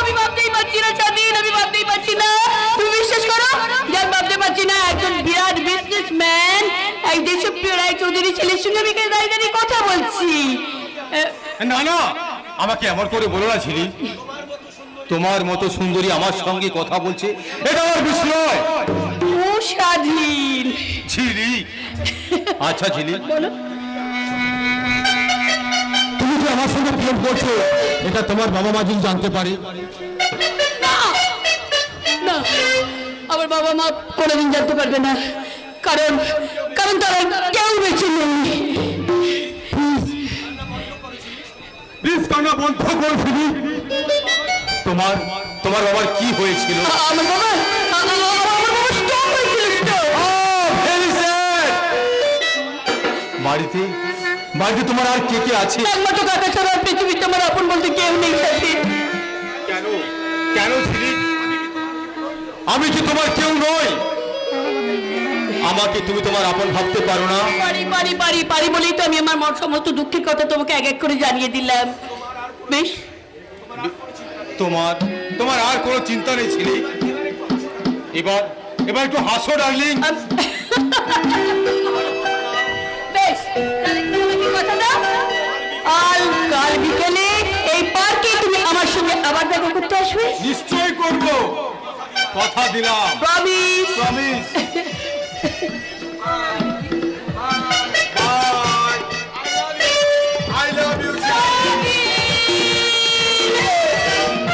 আমি ভাবতেই পারছি না স্বাধীন, আমি ভাবতেই পারছি না। তুমি বিশ্বাস করো যে আমি ভাবতে পারছি না একজন বিরাট বিজনেসম্যান এই দেশপ্রিয় রায়চৌধুরী ছেলের সঙ্গে আমি দাঁড়িয়ে দাঁড়িয়ে কথা বলছি। না না, আমাকে এমন করে বলো না ঝিলিক। তোমার মতো সুন্দরী আমার সঙ্গে কথা বলছে, এটা আমার বিস্ময়। ও স্বাধীন। ঝিলিক, আচ্ছা ঝিলিক, বলো। তুমি যে আমার সঙ্গে প্রেম করছো, এটা তোমার বাবা মা যদি জানতে পারে? না না, আমার বাবা মা কোনোদিন জানতে পারবে না, কারণ কারণ তারা কেউ বেঁচে নেই। প্লিজ কান্না বন্ধ কর ঝিলিক। তোমার তোমার বাবার কি হয়েছিল? আমার বাবা স্ট্রোক হয়েছিল, স্ট্রোক। বাড়িতে বাড়িতে তোমার আর কে কে আছে? একমাত্র কাকা ছাড়া পৃথিবীতে আমার আপন বলতে কেউ নেই স্বাধীন। কেন কেন ঝিলিক? আমি কি তোমার কেউ নই? আমাকে তুমি তোমার আপন ভাবতে পারো না? পারি পারি পারি পারি বলেই তো আমি আমার সমস্ত দুঃখের কথা তোমাকে এক এক করে জানিয়ে দিলাম। বেশ, তোমার তোমার আর কোনো চিন্তা নেই ঝিলিক। এবার এবার একটু হাসো ডার্লিং। বেশ, তাহলে তুমি আমাকে কথা দাও, কাল বিকেলে এই পার্কে তুমি আমার সঙ্গে আবার দেখা করতে আসবে। নিশ্চয় করব, কথা দিলাম। Promise. Promise. I love you.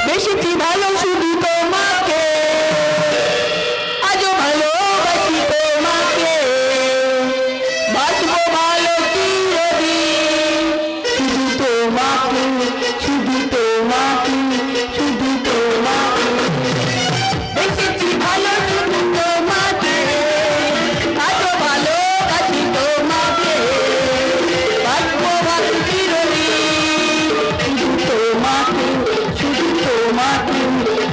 বেশিটি ভালো শুধু তোমাকে, আজও ভালোবাসি তোমাকে, বাঁচবো ভালো চিরদিন শুধু তোমাকে, শুধু তোমাকে, শুধু তোমাকে। বেশিটি ভালো শুধু তোমাকে, আজও ভালোবাসি তোমাকে, বাঁচবো ভালো চিরদিন শুধু তোমাকে, শুধু তোমাকে,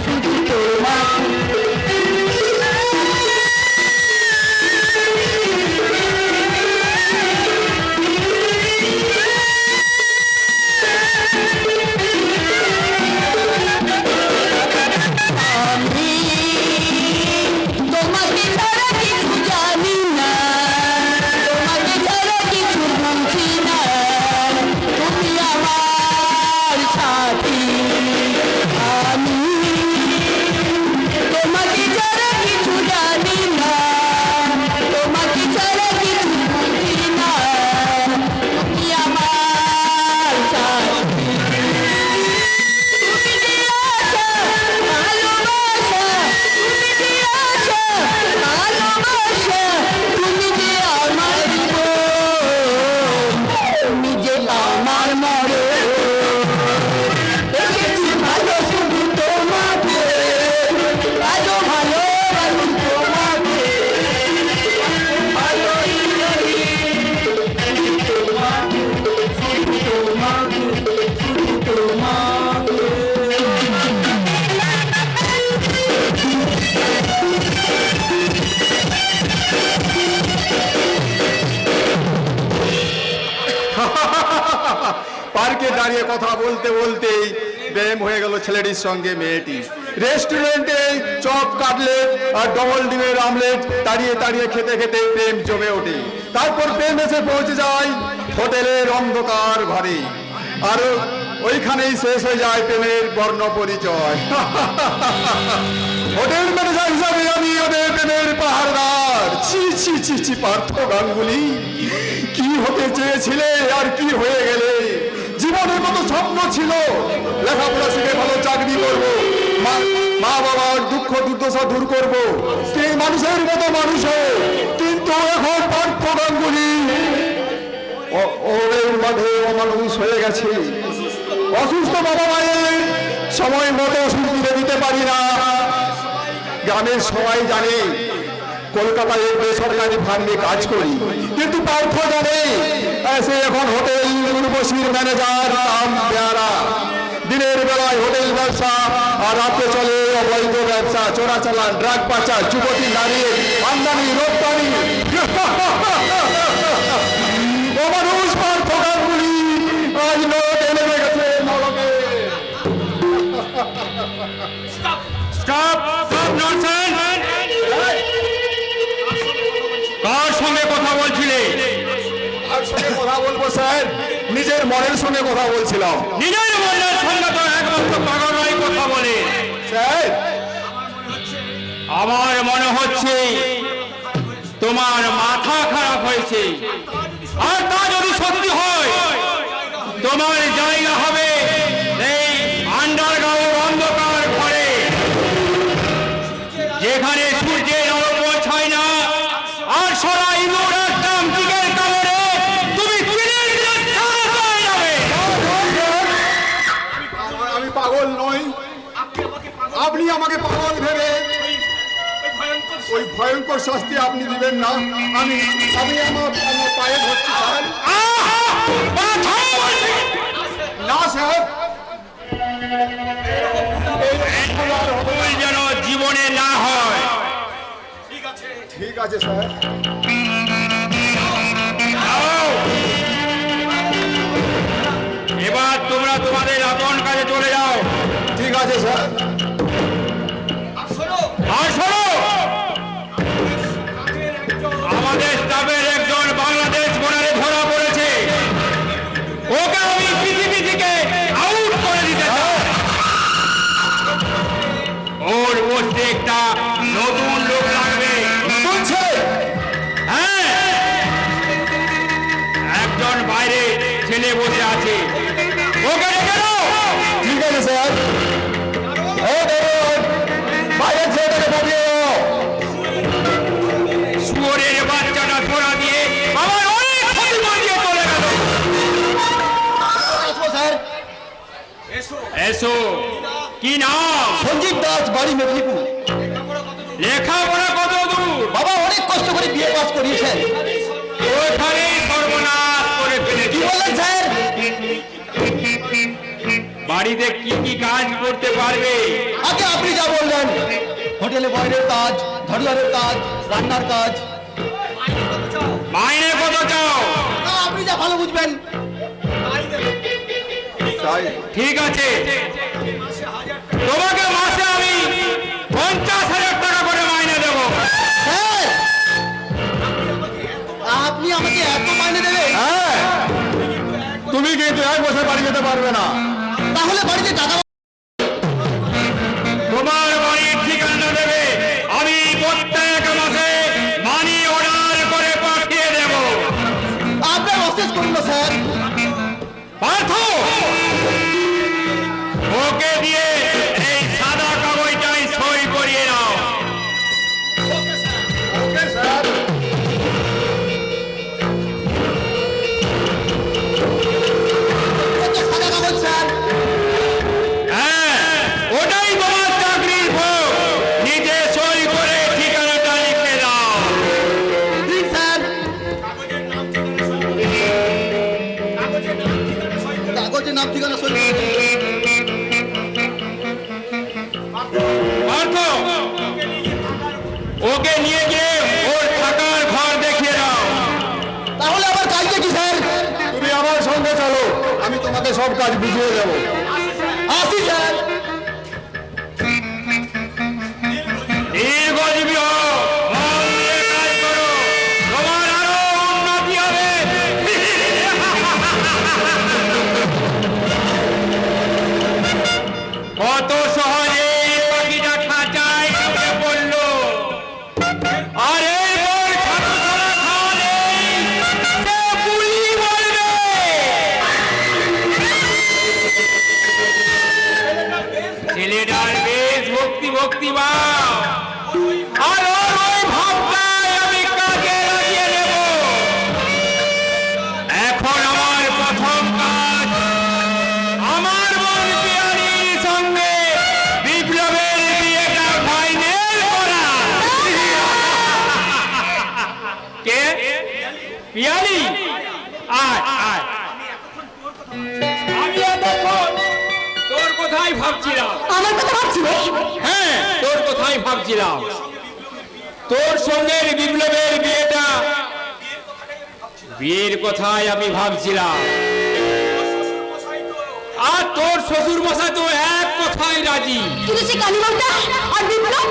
শুধু তোমাকে। আমি তোমাকে ছাড়া কিছু জানি না, তোমাকে ছাড়া কিছু বুঝি না, তুমি আমার সাথী। আমি তোমাকে ছাড়া কিছু জানি না, তোমাকে ছাড়া কিছু বুঝি না, তুমি আমার সাথী। তুমি যে আশা ভালোবাসা, তুমি যে আশা ভালোবাসা, তুমি যে আমার জীবন, তুমি যে আমার মরণ। দেখেছি ভালো শুধু তোমাকে, আজও ভালোবাসি তোমাকে, ভালোই রহি শুধু তোমাকে, শুধু তোমাকে, শুধু তোমাকে। পার্কে দাঁড়িয়ে কথা বলতে বলতেই প্রেম হয়ে গেল ছেলেটির সঙ্গে মেয়েটি। রেস্টুরেন্টে চপ কাটলেট আর ডবল ডিমের আমলেট তাড়িয়ে তাড়িয়ে খেতে খেতে প্রেম জমে ওঠে। তারপর প্রেম এসে পৌঁছে যায় হোটেলের অন্ধকার ঘরে, আর ওইখানেই শেষ হয়ে যায় প্রেমের বর্ণ পরিচয়। হোটেল ম্যানেজার হিসাবে আমি ওদের প্রেমের পাহাড়দার। ছি ছি ছি ছি পার্থ গাঙ্গুলি, কি হতে চেয়েছিলে আর কি হয়ে গেলে? জীবনের কত স্বপ্ন ছিল, লেখাপড়া শিখে ভালো চাকরি করব, মা বাবার দুঃখ দুর্দশা দূর করব, সেই মানুষের মতো মানুষ হয়ে। কিন্তু এখন পার্থ গাঙ্গুলি ওদের মাঝে অমানুষ হয়ে গেছে। অসুস্থ বাবা মায়ের সময় মতো ওষুধ কিনে দিতে পারি না, গ্রামের সবাই জানে কলকাতায় বেসরকারি ফার্মে কাজ করি, কিন্তু পার্থ জানে সে এখন হোটেল উর্বশীর ম্যানেজার নাম পেয়ারা। দিনের বেলায় হোটেল ব্যবসা আর রাতে চলে অবৈধ ব্যবসা, চোরাচালান, ড্রাগ পাচার, যুবতী নারীর আমদানি রপ্তানি। অমানুষ পার্থ গাঙ্গুলি আজ নরকে নেমে গেছে, নরকে। Stop stop nonsense! কার সঙ্গে কথা বলছিলে? আর সঙ্গে কথা বলবো স্যার, নিজের মনের সঙ্গে কথা বলছিলাম। নিজের মনের সঙ্গে তো একমাত্র পাগলরাই কথা বলে। স্যার আমার মনে হচ্ছে তোমার মাথা খারাপ হয়েছে, আর তা যদি সত্যি হয় তোমার জায়গা হবে এই আন্ডারগ্রাউন্ড অন্ধকার ঘরে, যেখানে সূর্যের আলো পৌঁছায় না, আর সরা ইঁদুর একদম টিকের কামড়ে তুমি চিরে চিরে ছাড়া হয়ে যাবে। আমি পাগল নই, আপনি আমাকে পাগল ভেবে ওই ভয়ঙ্কর শাস্তি আপনি দিবেন না। আমি আমি আমার পায়ে ধরছি স্যার। না স্যার, ভুল যেন জীবনে না হয়। ঠিক আছে স্যার। এবার তোমরা তোমাদের আপন কাজে চলে যাও। ঠিক আছে স্যার। আর শোনো, আমাদের স্টাফের একজন বাংলাদেশ বোনারে ধরা পড়েছে, ওকে আমি পৃথিবী থেকে আউট করে দিতে চাই। ওর পোস্টে একটা নতুন লোক লাগবে। শুনছে? হ্যাঁ, একজন বাইরে ছেলে বসে আছে, ওকে ডেকে দাও। ঠিক আছে স্যার। এই দেখুন, বাইরের ছেলেটাকে পাঠিয়ে দাও। শুয়োরের বাচ্চাটা ধরা দিয়ে আমার অনেক ক্ষতি করে দিয়ে চলে গেল। এসো, কি নাম? সঞ্জীব দাস, বাড়ি মেদিনীপুর। লেখাপড়া কত দূর? বাবা অনেক কষ্ট করে বিয়ে পাস করিয়েছেন। ওখানেই সর্বনাশ করে কি ফেলেছি। বললেন স্যার? বাড়িতে কি কি কাজ করতে পারবে? আগে আপনি যা বললেন, হোটেলে বয়ের কাজ, ধরিয়ারের কাজ, রান্নার কাজ। মাইনে কত চাও? আপনি যা ভালো বুঝবেন। তাই ঠিক আছে, তোমাকে মাসে আমি 50,000 টাকা করে মাইনে দেবো। স্যার, আপনি আমাকে এত মাইনে দেবেন? হ্যাঁ, তুমি কিন্তু 1 বছর বাড়ি যেতে পারবে না। তাহলে বাড়িতে টাকা তোমার বাড়ির ঠিকানা দেবে, আমি প্রত্যেক মাসে মানি অর্ডার করে পাঠিয়ে দেব। আপনার অশেষ করুন না স্যার। পার্থ, ওকে দিয়ে এই সাদা কাগজটাই সই করিয়ে নাও। Okay sir. এটা সাদা কাগজ স্যার। হ্যাঁ, ওটাই তোমার চাকরির ভোগ। নিজে সই করে ঠিকানাটা লিখে দাও। ঠিক স্যার। কাগজের নাম ঠিকানা সই করে দিন। পার্থ, ওকে নিয়ে গিয়ে ওর থাকার ঘর দেখিয়ে দাও। তাহলে আবার কাজটা কি স্যার? তুমি আমার সঙ্গে চলো, আমি তোমাকে সব কাজ বুঝিয়ে দেবো। আসি স্যার। দীর্ঘজীবী হও, মন দিয়ে কাজ করো, তোমার আরো উন্নতি হবে। কত সহজে এই পাখিটা খাঁচায় ঢুকে পড়লো, আর এরপর ছাত্রছাড়া খাওয়ালে সে বুলি বলবে। ভাবছিলাম। আমার কথা ভাবছিলে? হ্যাঁ, তোর কথাই ভাবছিলাম। তোর সঙ্গে বিপ্লবের বিয়ের কথাই আমি ভাবছিলাম। আর তোর শ্বশুর মশাই তো এক কথাই রাজি। কিন্তু সে কালীবাবুটা আর বিপ্লব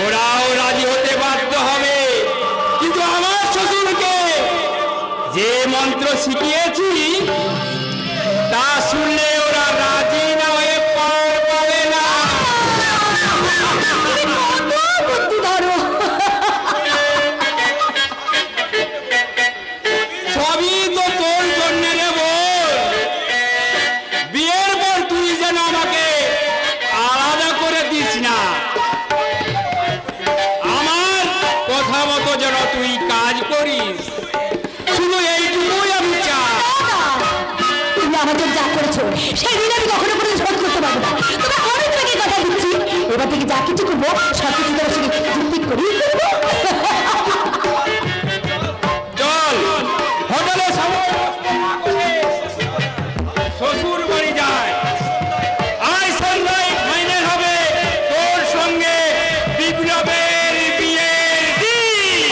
ওরাও রাজি হতে বাধ্য হবে, কিন্তু আমার শ্বশুরকে যে মন্ত্র শিখিয়েছি তা শুনলে ওরা রাজি না হয়ে পার পাবে না। বুদ্ধি ধরো। সবই তো তোর জন্য রে বল। বিয়ের পর তুই যেন আমাকে আলাদা করে দিস না। আমার কথা মতো যেন তুই কাজ করিস, শুধু এইটুকুই আমি চাই। তুমি আমাকে যা করেছো সেই দিন আমি কখনো কোনো শোধ করতে পারবো না। তবে আমি তোমাকে কথা দিচ্ছি, এবার থেকে যা কিছু করবো সব কিছু তোমার সঙ্গে যুক্তি করেই করবো। চল হোটেলে শ্বশুর বাড়ি যায়। আজ সন্ধ্যায় ফাইনাল হবে তোর সঙ্গে বিপ্লবের বিয়ের দিন।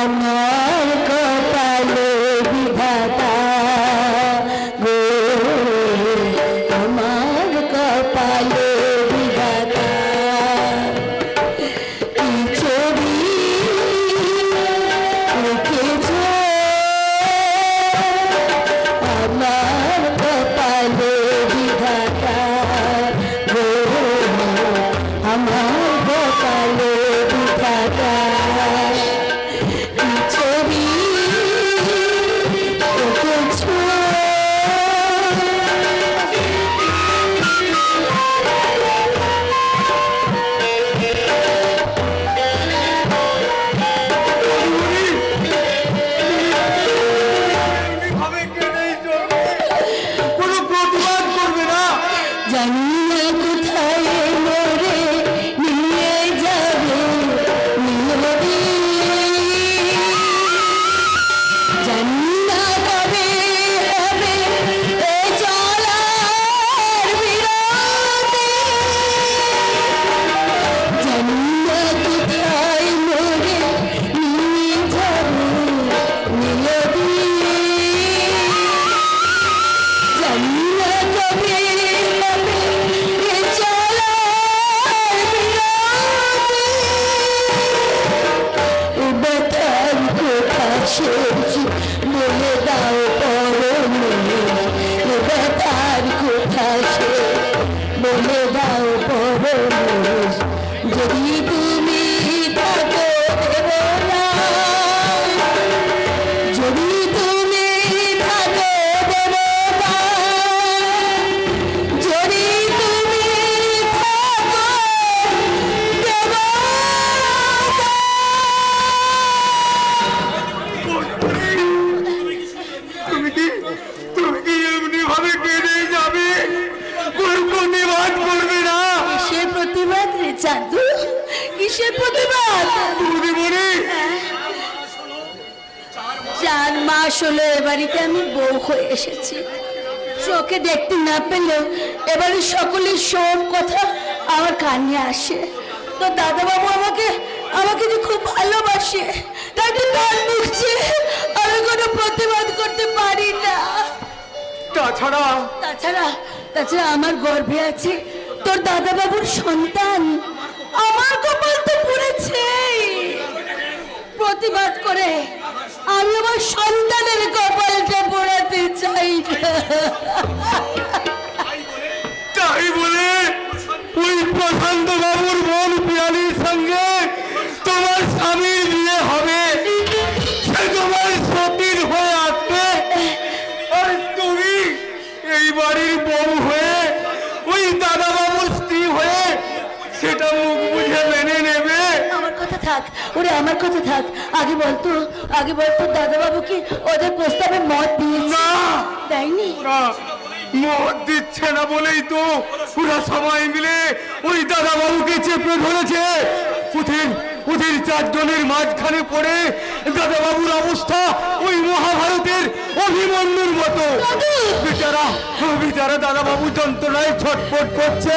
আমার কপালে বিধাতা গো, আমার কপালে বিধাতা কি ছবি এঁকেছ আমার কপালে বিধাতা গো, আমার কপালে বিধাতা ছবি এঁকেছ। কোনো প্রতিবাদ করবে না? জানি না কোথায় মোরে নিয়ে যাবে নিয়তি, জানি না কবে হবে এ চলার বিরতি, জানি না কোথায় মোরে নিয়ে যাবে নিয়তি, জানি না কবে হবে এ চলার বিরতি, এ ব্যথার কথা শেষ বলে দাও পরমে, এ ব্যথার কথা শেষ বলে দাও পরমে, যদি তুমি থাকো দেব না, যদি তুমি থাকো দেব না, যদি তুমি থাকো দেব না। তুমি কি এমনি ভাবে কেঁদে যাবে? কোন প্রতিবাদ করবে না? কিসের প্রতিবাদ রে চাঁদু, কিসের প্রতিবাদ? দিদিমণি, 4 মাস হলো এ বাড়িতে আমি বউ হয়ে এসেছি। চোখে দেখতে না পেলেও এবারে সকলের সব কথা আমার কানে আসে। তো দাদাবাবু আমাকে আমাকে যে খুব ভালোবাসে, তাই তো তার মুখ চেয়ে আমি কোনো প্রতিবাদ করতে পারি না। তাছাড়া তাছাড়া তাছাড়া আমার গর্ভে আছে তোর দাদাবাবুর সন্তান। আমার কপাল তো পুড়েছেই। প্রতিবাদ করে আমি আমার সন্তানের কপালটা পোড়াতে চাই না। তাই বলে ওই প্রশান্ত বাবুর বোন পিয়ালির সঙ্গে তোমার স্বামীর বিয়ে হবে, সে তোমার সতীর হয়ে আসবে, আর তুমি এই বাড়ির বউ হয়ে ওই দাদা বাবুর স্ত্রী হয়ে সেটা মুখ ওরে আমার কথা থাক, আগে বলতো দাদা বাবু কি ওদের প্রস্তাবে মত দিয়েছে? না। দেয়নি? ওরা মত দিচ্ছে না বলেই তো ওরা সবাই মিলে ওই দাদা বাবুকে চেপে ধরেছে। ওদের চারজনের মাঝখানে পড়ে দাদা বাবুর অবস্থা ওই মহাভারতের অভিমন্যুর মতো। বেচারা দাদা বাবু যন্ত্রণায় ছটফট করছে।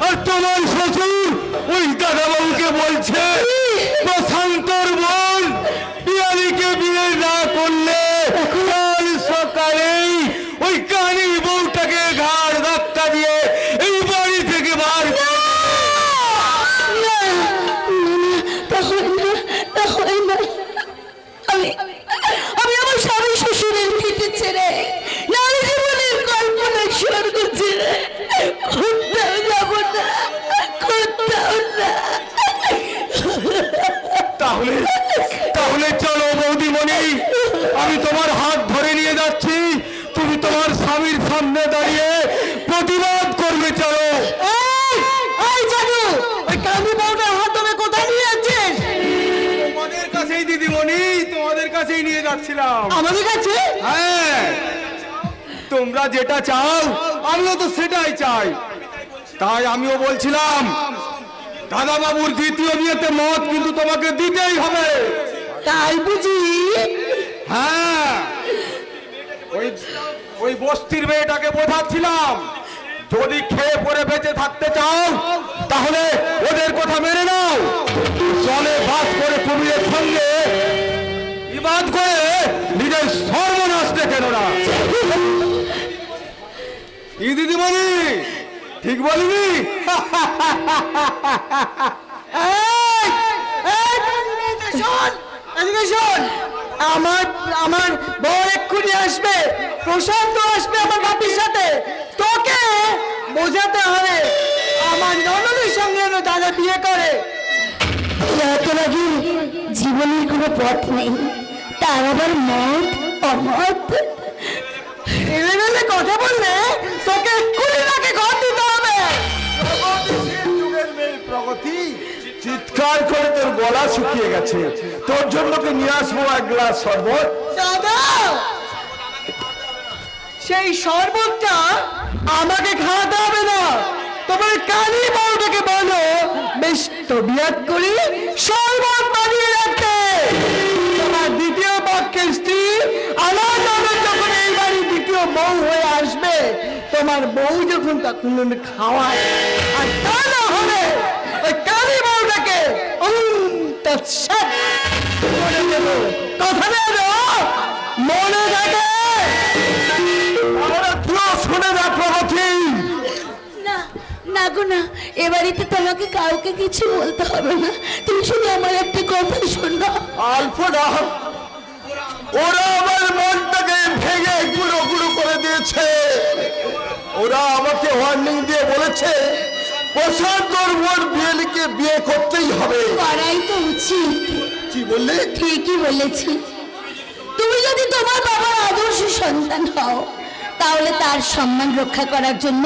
আর তোমার শ্বশুর ওই দাদা বাবুকে বলছে প্রশান্তর বোন পিয়ালিকে বিয়ে না করলে কাল সকালেই ওই কানি বউটাকে ঘাড় ধাক্কা দিয়ে এই বাড়ি থেকে বার করে আমি আমার স্বামী শ্বশুরের ভিটে ছেড়ে নারী জীবনের কল্পনা স্বর্গ ছেড়ে কোথাও যাব না, কোথাও না। তাহলে চলো বৌদিমণি, আমি তোমার হাত ধরে নিয়ে যাচ্ছি, তুমি তোমার স্বামীর সামনে দাঁড়িয়ে প্রতিবাদ করবে। চলো। এই জাদু, ওই কামি বউটার হাত ধরে কোথায় নিয়ে যাচ্ছিস? তোমাদের কাছেই দিদিমণি, তোমাদের কাছেই নিয়ে যাচ্ছিলাম। আমাদের কাছে? হ্যাঁ, তোমরা যেটা চাও আমিও তো সেটাই চাই। তাই আমিও বলছিলাম দাদা বাবুর দ্বিতীয় বিয়েতে মত কিন্তু তোমাকে দিতেই হবে। তাই বুঝি? হ্যাঁ, ওই বস্তির মেয়েটাকে বোঝাচ্ছিলাম যদি খেয়ে পরে বেঁচে থাকতে চাও তাহলে ওদের কথা মেনে নাও। জলে বাস করে কুমিরের সঙ্গে ইবাদ করে নিজের সর্বনাশ দেখেন ওরা। কি দিদিমণি, ঠিক বলিনি? আমার বর এক্ষুনি আসবে, প্রশান্ত আসবে আমার বাপির সাথে। তোকে বোঝাতে হবে আমার ননদের সঙ্গে যেন দাদা বিয়ে করে। এত লাগে জীবনের কোনো পথ নেই, তার আবার মত অমত এলেবেলে কথা বললে তোকে এক্ষুনি নাকি ঘর দিতে হবে। যুগের মেয়ে প্রগতি, চিৎকার করে তোর গলা শুকিয়ে গেছে, তোর জন্য কি নিয়ে আসবো এক গ্লাস শরবত? দাদা, সেই শরবতটা আমাকে খাওয়াতে হবে না, তোমার কালী বউটাকে বলো বেশ তবিয়াত করে শরবত বানিয়ে রাখতে। তোমার দ্বিতীয় পক্ষের স্ত্রী আমার ননদ যখন এই বাড়ি দ্বিতীয় বউ হয়ে আসবে, তোমার বউ যখন তখন খাওয়ায়, আর তা না হলে ওই কালী বউটাকে মনে দেবো। কথা দেবো, মনে থাকে। শুনে না প্রগতি, না না গো না, এ বাড়িতে তোমাকে কাউকে কিছু বলতে হবে না, তুমি শুধু আমার একটা কথা শোনো। আলফোনা, ওরা আমার মনটাকে ভেঙে গুঁড়ো গুঁড়ো করে দিয়েছে। ওরা আমাকে ওয়ার্নিং দিয়ে বলেছে প্রশান্তর বোন বিয়েলিকে বিয়ে করতেই হবে। করাই তো উচিত। কি বললে? ঠিকই বলেছি। তুমি যদি তোমার বাবার আদর্শ সন্তান হও তাহলে তার সম্মান রক্ষা করার জন্য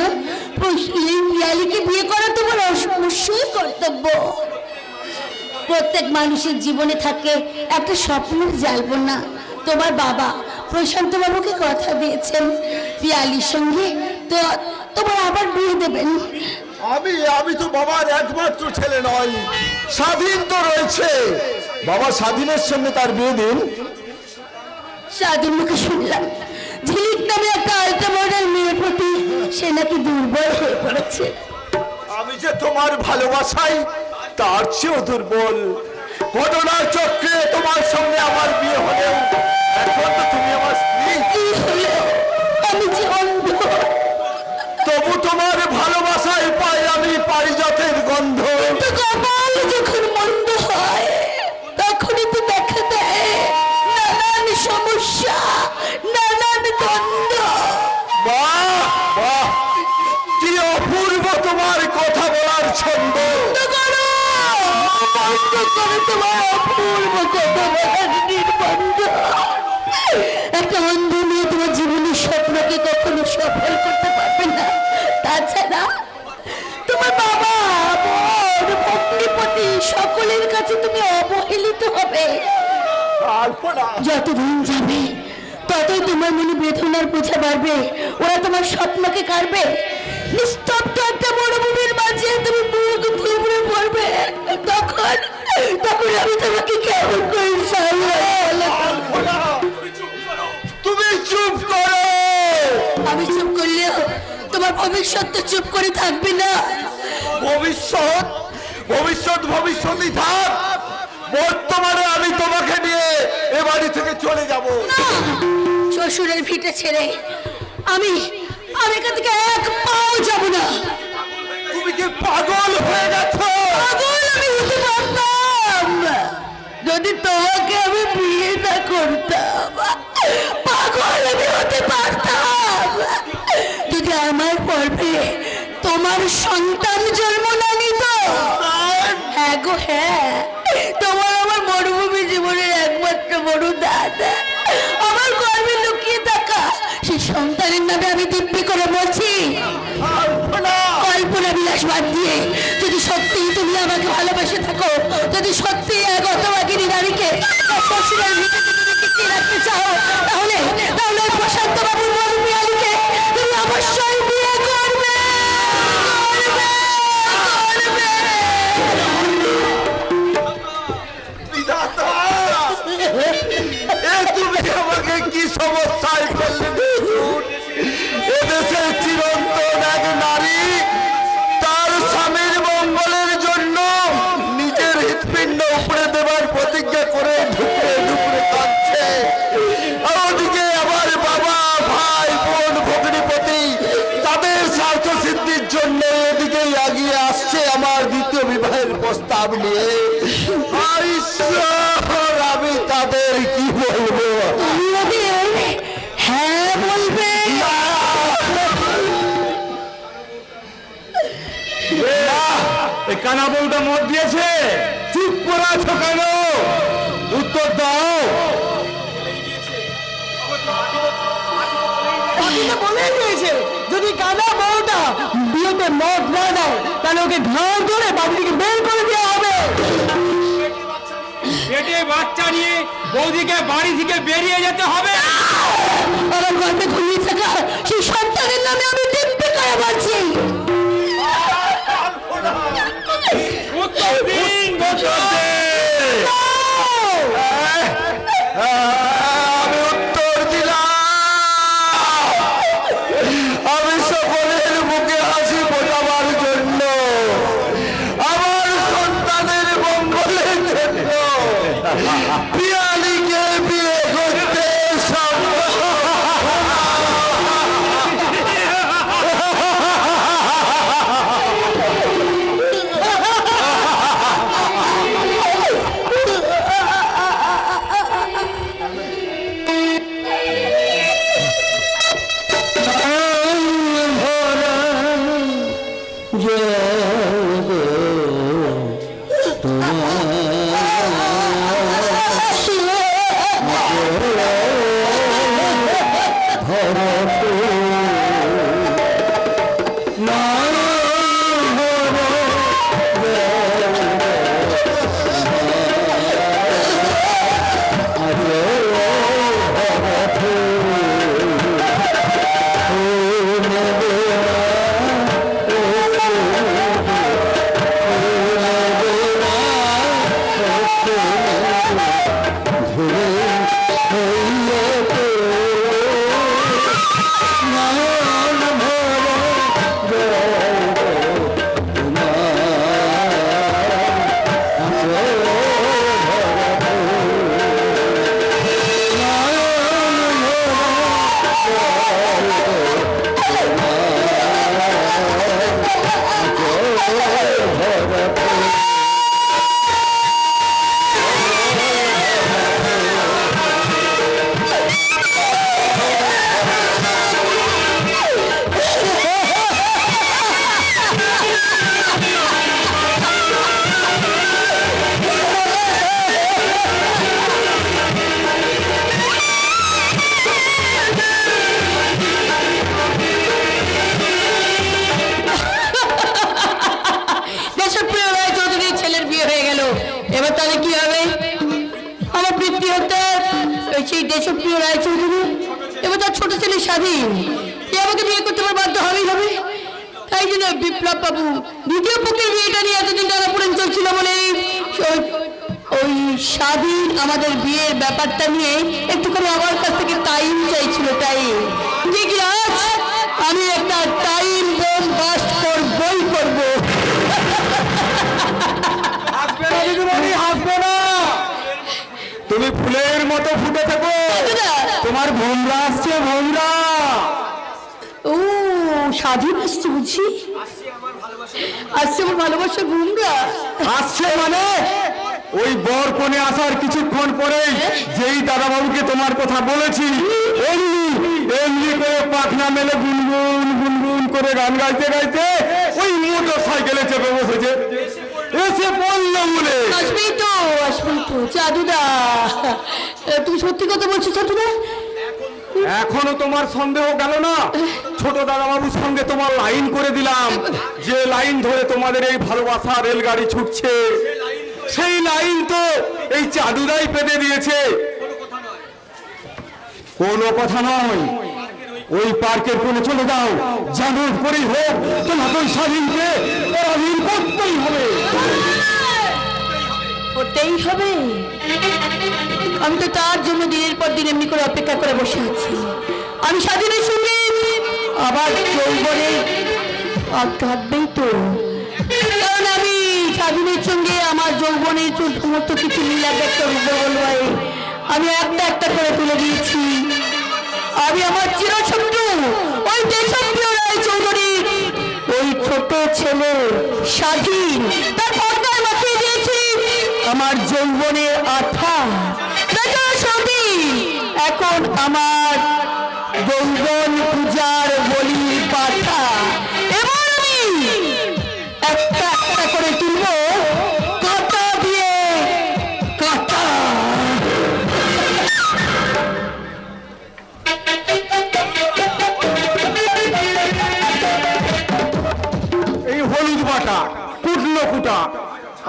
এই পিয়ালিকে বিয়ে করা তোমার অবশ্যই কর্তব্য। প্রত্যেক মানুষের জীবনে থাকে একটা স্বপ্নের জ্বালবনা। তোমার বাবা প্রশান্ত বাবুকে কথা দিয়েছেন পিয়ালির সঙ্গে তো তোমার আবার বিয়ে দেবেন। আমি তো বাবার একমাত্র ছেলে নয়, স্বাধীন তো রয়েছে। বাবা স্বাধীনের সঙ্গে তার বিয়ে দিন। স্বাধীন মুখে শুনলাম ঝিলিক নামে একটা আলট্রা মডেল মেয়ের প্রতি সে নাকি দুর্বল হয়ে পড়েছে। আমি যে তোমার ভালোবাসাই তার চেয়েও দুর্বল। ঘটনার চক্রে তোমার সঙ্গে আমার বিয়ে হলেও এখন তো তুমি আমার স্ত্রী। কি হলো, আমি যে অন্ধ, তবু তোমার ভালোবাসায় পাই আমি পারিজাতের গন্ধ। তো কপাল যখন মন্দ হয় তখনই তো দেখা দেয় নানান সমস্যা, নানান দ্বন্দ্ব। বাহ বাহ, কি অপূর্ব তোমার কথা বলার ছন্দ। তোমার অপূর্ব কথা বলার নির্বন্ধ। একটা অন্ধ মেয়ে তোমার জীবনের স্বপ্নকে কখনো সফল করতে পারবে না। তাছাড়া তোমার বাবা, বোন, ভগ্নিপতি সকলের কাছে যাবে, আলপনা যতদিন যাবে ততই তোমার মনে বেদনার বোঝা বাড়বে। ওরা তোমার স্বপ্নকে কাটবে। নিস্তব্ধ একটা মরুভূমির মাঝে তুমি বুক থুবড়ে পড়বে। তখন তখন আমি তোমাকে কেমন করে সামলাবো? তুমি চুপ করো। আমি চুপ করলেও তোমার ভবিষ্যৎ তো চুপ করে থাকবে না। ভবিষ্যৎ ভবিষ্যৎ ভবিষ্যৎই থাক, বর্তমানে আমি তোমাকে নিয়ে এ বাড়ি থেকে চলে যাব। না, শ্বশুরের ভিটে ছেড়ে আমি আমি এখান থেকে এক পাও যাব না। তুমি কি পাগল হয়ে গেছো? পাগল আমি হতে পারতাম যদি তোমাকে আমি বিয়ে না করতাম। পাগল আমি হতে পারতাম যদি আমার পর্বে তোমার সন্তান জন্ম না নিত। হ্যাঁ গো হ্যাঁ, তোমার আমার মরুভূমি জীবনের একমাত্র বড় দাদা আমার গর্ভে লুকিয়ে থাকা সেই সন্তানের নামে আমি দিব্যি করে বলছি, কল্পনা বিলাস বাদ দিয়ে যদি সত্যি তুমি আমাকে ভালোবেসে থাকো, যদি সত্যি এক হতভাগিনী নারীকে শ্বশুরের ভিতরে তুমি টিকিয়ে রাখতে চাও, তাহলে তাহলে প্রশান্ত বাবুর মরু পিয়ালিকে তুমি অবশ্যই বিয়ে করবে। বিধাতা, এ তুমি আমাকে কি সমস্যায় ফেললে দেখুন। এদেশের চিরন্তন এক নারী তার স্বামীর মঙ্গলের জন্য নিজের হৃৎপিণ্ড উপড়ে দেবার প্রতিজ্ঞা করে ঢুকরে ঢুকরে কাঁদছে। আর ওদিকে আমার বাবা ভাই বোন ভগ্নিপতি তাদের স্বার্থ সিদ্ধির জন্য এদিকেই এগিয়ে আসছে আমার দ্বিতীয় বিবাহের প্রস্তাব নিয়ে। আর ঈশ্বর, আমি তাদের কি বলবো? হ্যাঁ বলবে। এই কানা বউটা মত দিয়েছে, চুপ করে আছো কেন? উত্তর দাও। বলে দিয়েছে যদি কানা বউটা বিয়েতে মত না দেয় তাহলে ওকে ঘাড় ধরে বাড়ি থেকে বের করে দেওয়া হবে। পেটে বাচ্চা নিয়ে বৌদিকে বাড়ি থেকে বেরিয়ে যেতে হবে। আমার গর্ভে ঘুমিয়ে থাকা সেই সন্তানের নামে আমি দিব্যি করে বলছি। উত্তর দিন, উত্তর দিন। আমি উত্তর দিলাম, আমি সকলের মুখে হাসি ফোটাবার জন্য, আমার সন্তানের মঙ্গলের জন্য পিয়ালিকে বিয়ে করতে হত্যা সেই দেশপ্রিয় রায়চৌধুরী এবং তার ছোট ছেলে স্বাধীন এ আমাকে বিয়ে করতে আমার বাধ্য হবেই হবে। তাই জন্য বিপ্লব বাবু দ্বিতীয় পক্ষের বিয়েটা নিয়ে এতদিন টানাপোড়েন চলছিল বলে ওই স্বাধীন আমাদের বিয়ের ব্যাপারটা নিয়ে একটুখানি আমার কাছ থেকে টাইম চাইছিল। টাইম ঠিক আজ আমি একটা টাইম বোম বাস্ট করবই করবো। হাসবে না দিদিমণি, হাসবে না। তুমি ফুলের মতো ফুটে থাকো। তোমার ভোমরা আসছে, ভোমরা। ও স্বাধীন আসছে বুঝি, আসছে আমার ভালোবাসার ভূমরা। আসছে মানে ওই বর কোণে আসার কিছুক্ষণ পরেই যেই দাদাবাবুকে তোমার কথা বলেছি এমনি এমনি করে পাখনা মেলে গুনগুন গুনগুন করে গান গাইতে গাইতে ওই মোটর সাইকেলে চেপে বসেছে, এসে পড়লো বলে। আসবেই তো চাঁদুদা, তুমি সত্যি কথা বলছো চাঁদুদা? এখনো তোমার সন্দেহ গেল না? ছোট দাদাবাবুর সঙ্গে তোমার লাইন করে দিলাম, যে লাইন ধরে তোমাদের এই ভালোবাসা রেলগাড়ি ছুটছে সেই লাইন তো এই চাঁদুদাই পেতে দিয়েছে। কোনো কথা নয়, ওই পার্কের কোণে চলে যাও, যেমন করেই হোক তোমাকে ওই স্বাধীনকে পরাধীন করতেই হবে। করতেই হবে। আমি তো তার জন্য দিনের পর দিন এমনি করে অপেক্ষা করে বসে আছি। আমি স্বাধীনের সঙ্গে আবার যৌবনে থাকবেই তো, কারণ আমি স্বাধীনের সঙ্গে আমার যৌবনের সমস্ত কিছু মিলাপ একটা বলবো। আমি একটা একটা করে তুলে দিয়েছি। আমি আমার চিরশত্রু ওই দেশপ্রিয় রায়চৌধুরী ওই ছোট ছেলে স্বাধীন তার পর্দায় মাখিয়ে দিয়েছি আমার যৌবনের আঠা। এখন আমার যৌবন পূজার বলি পাঠা। এবার আমি একটা একটা করে তুলব কাঁটা দিয়ে কাঁটা। এই হলুদ বাটা, কুটলো কুটা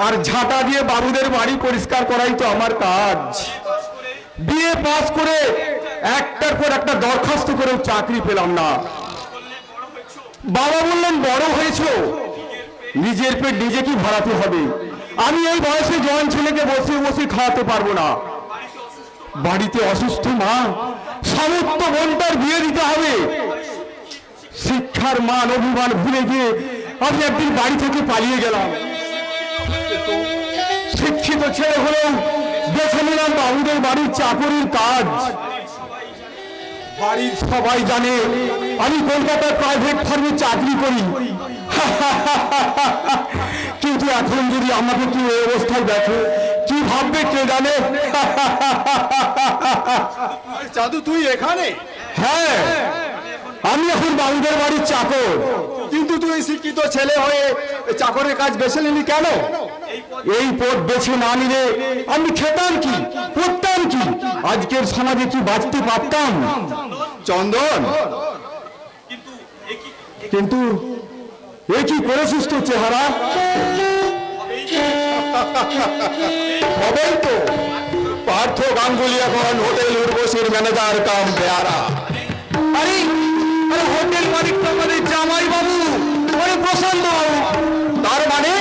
আর ঝাঁটা দিয়ে বাবুদের বাড়ি পরিষ্কার করাই তো আমার কাজ। বিয়ে পাস করে একটার পর একটা দরখাস্ত করেও চাকরি পেলাম না। বাবা বললেন বড় হয়েছো, নিজের পেট নিজে কি ভরাতে হবে। আমি এই বয়সে জওয়ান ছেলেকে বসে বসে খাওয়াতে পারবো না। বাড়িতে অসুস্থ মা, সমস্ত বোনটার বিয়ে দিতে হবে। শিক্ষার মান অভিমান ভুলে গিয়ে আমি একদিন বাড়ি থেকে পালিয়ে গেলাম। শিক্ষিত ছেলে হলেও বেছে নিলাম বাবুদের বাড়ির চাকরির কাজ। বাড়ির সবাই জানে আমি কলকাতার প্রাইভেট ফার্মে চাকরি করি। কিন্তু এখন যদি আমাকে কি এই অবস্থায় দেখে কি ভাববে কে জানে। চাঁদু তুই এখানে? হ্যাঁ, আমি এখন বাবুদের বাড়ির চাকর। কিন্তু তুই শিক্ষিত ছেলে হয়ে চাকরের কাজ বেছে নিলি কেন? এই পথ বেছে না নিলে আমি খেতাম কি, করতাম কি, আজকের সমাজে কি বাঁচতে পারতাম? চন্দন, কিন্তু এ কি করেছিস তোর চেহারা? হবেই তো। পার্থ গাঙ্গুলি এখন হোটেল উর্বশীর ম্যানেজার কাম বেয়ারা। আরে আরে হোটেল মালিক তো আমাদের জামাই বাবু, ওরে প্রশান্ত বাবু। তার মানে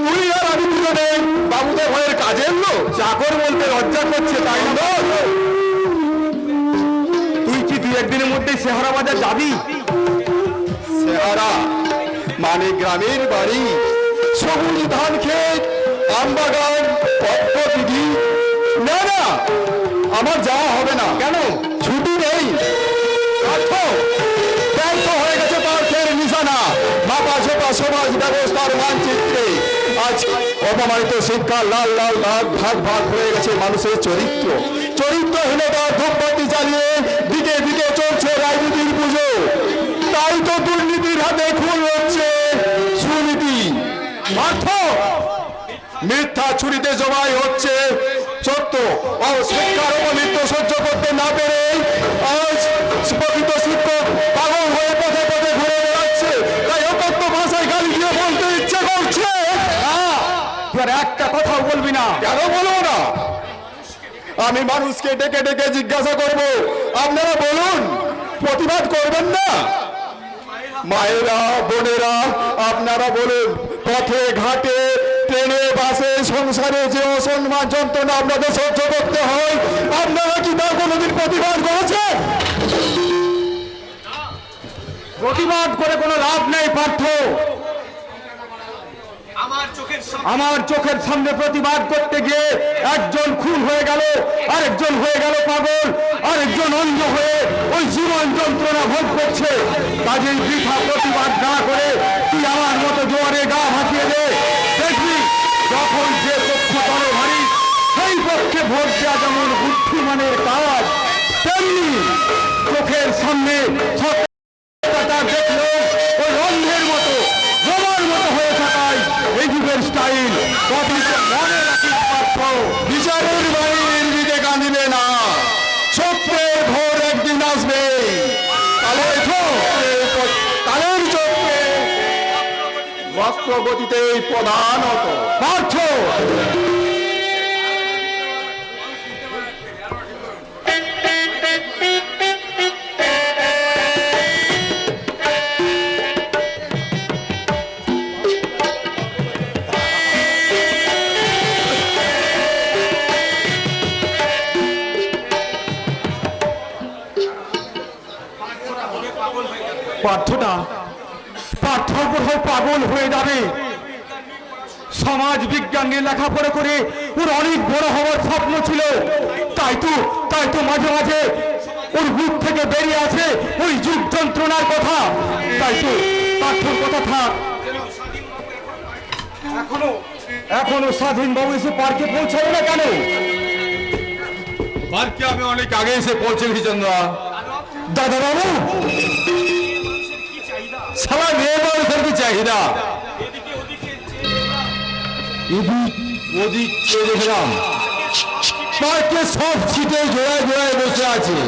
তুই আর আমি দুজনে বাবুদের ভয়ের কাজের লোক? চাকর বলতে লজ্জা করছে তাই না? তুই কি দুই একদিনের মধ্যে চেহারা বাজার যাবি? চেহারা মানে গ্রামের বাড়ি, সবুজ ধান ক্ষেত, আমবাগান, পদ্মদিঘি। না না, আমার যাওয়া হবে না। কেন? ছুটি নেই। ব্যর্থ হয়ে গেছে পার্থের নিশানা। মাপা ছোপা সমাজ ব্যবস্থার মানচিত্রে আজ অপমানিত শিক্ষার লাল লাল দাগ ভাগ ভাগ হয়ে গেছে মানুষের চরিত্র। চরিত্রহীনতার ধূপবাতি জ্বালিয়ে দিকে দিকে চলছে রাজনীতির পুজো। তাই তো দুর্নীতির হাতে খুন হচ্ছে সুনীতি। পার্থ, মিথ্যা ছুরিতে জবাই হচ্ছে সত্য ও শিক্ষার অপমৃত্য সহ্য করতে না পেরে আজ প্রকৃত শিক্ষক পাগল হয়ে পথে পথে ঘুরে বেড়াচ্ছে। তাই অকথ্য ভাষায় গালি দিয়ে বলতে ইচ্ছে করছে। তুই আর একটা কথাও বলবি না? কেন বলবো না? আমি মানুষকে ডেকে ডেকে জিজ্ঞাসা করব, আপনারা বলুন, প্রতিবাদ করবেন না? মায়েরা, বোনেরা, আপনারা বলুন, পথে ঘাটে, ট্রেনে, বাসে, সংসারে যে অসম্মান যন্ত্রণা আপনাদের সহ্য করতে হয়, আপনারা কি তার কোনোদিন প্রতিবাদ করেছেন? প্রতিবাদ করে কোনো লাভ নেই পার্থ। আমার চোখের সামনে প্রতিবাদ করতে গিয়ে একজন খুন হয়ে গেল, আরেকজন হয়ে গেল পাগল, আরেকজন অন্ধ হয়ে ওই জীবন যন্ত্রণা ভোগ করছে। কাজেই বৃথা প্রতিবাদ না করে তুই আমার মতো জোয়ারে গা ভাসিয়ে দে। দেখবি যখন যে পক্ষ দলে ভারী, সেই পক্ষে ভোট দেওয়া যেমন বুদ্ধিমানের কাজ, তেমনি চোখের সামনে দেখলো ওই অন্ধের মতো, জমার মতো হয়ে থাকায় এই যুগের স্টাইল। মনে রাখিস পার্থ, বিচারের বাড়ি নির্বিতে কাঁদিবে না, সত্যের ভোর একদিন আসবে। কালের চোখে বক্রগতিতেই প্রধানত পার্থ। পার্থ কোথাও পাগল হয়ে যাবে। সমাজ বিজ্ঞান নিয়ে লেখাপড়া করে ওর অনেক বড় হওয়ার স্বপ্ন ছিল, তাই তো মাঝে মাঝে ওর বুক থেকে বেরিয়ে আসে ওই যুগ যন্ত্রণার কথা। তাই তো পার্থর কথা থাক। এখনো স্বাধীন বাবু এসে পার্কে পৌঁছাবে না কেন? পার্কে আমি অনেক আগে এসে পৌঁছেছি চন্দ্রা। দাদা বাবু, সারা মেয়ে মানুষের কি চাহিদা? এদিক ওদিক চেয়ে দেখলাম পার্কে সব সিটে জোড়ায় জোড়ায় বসে আছে,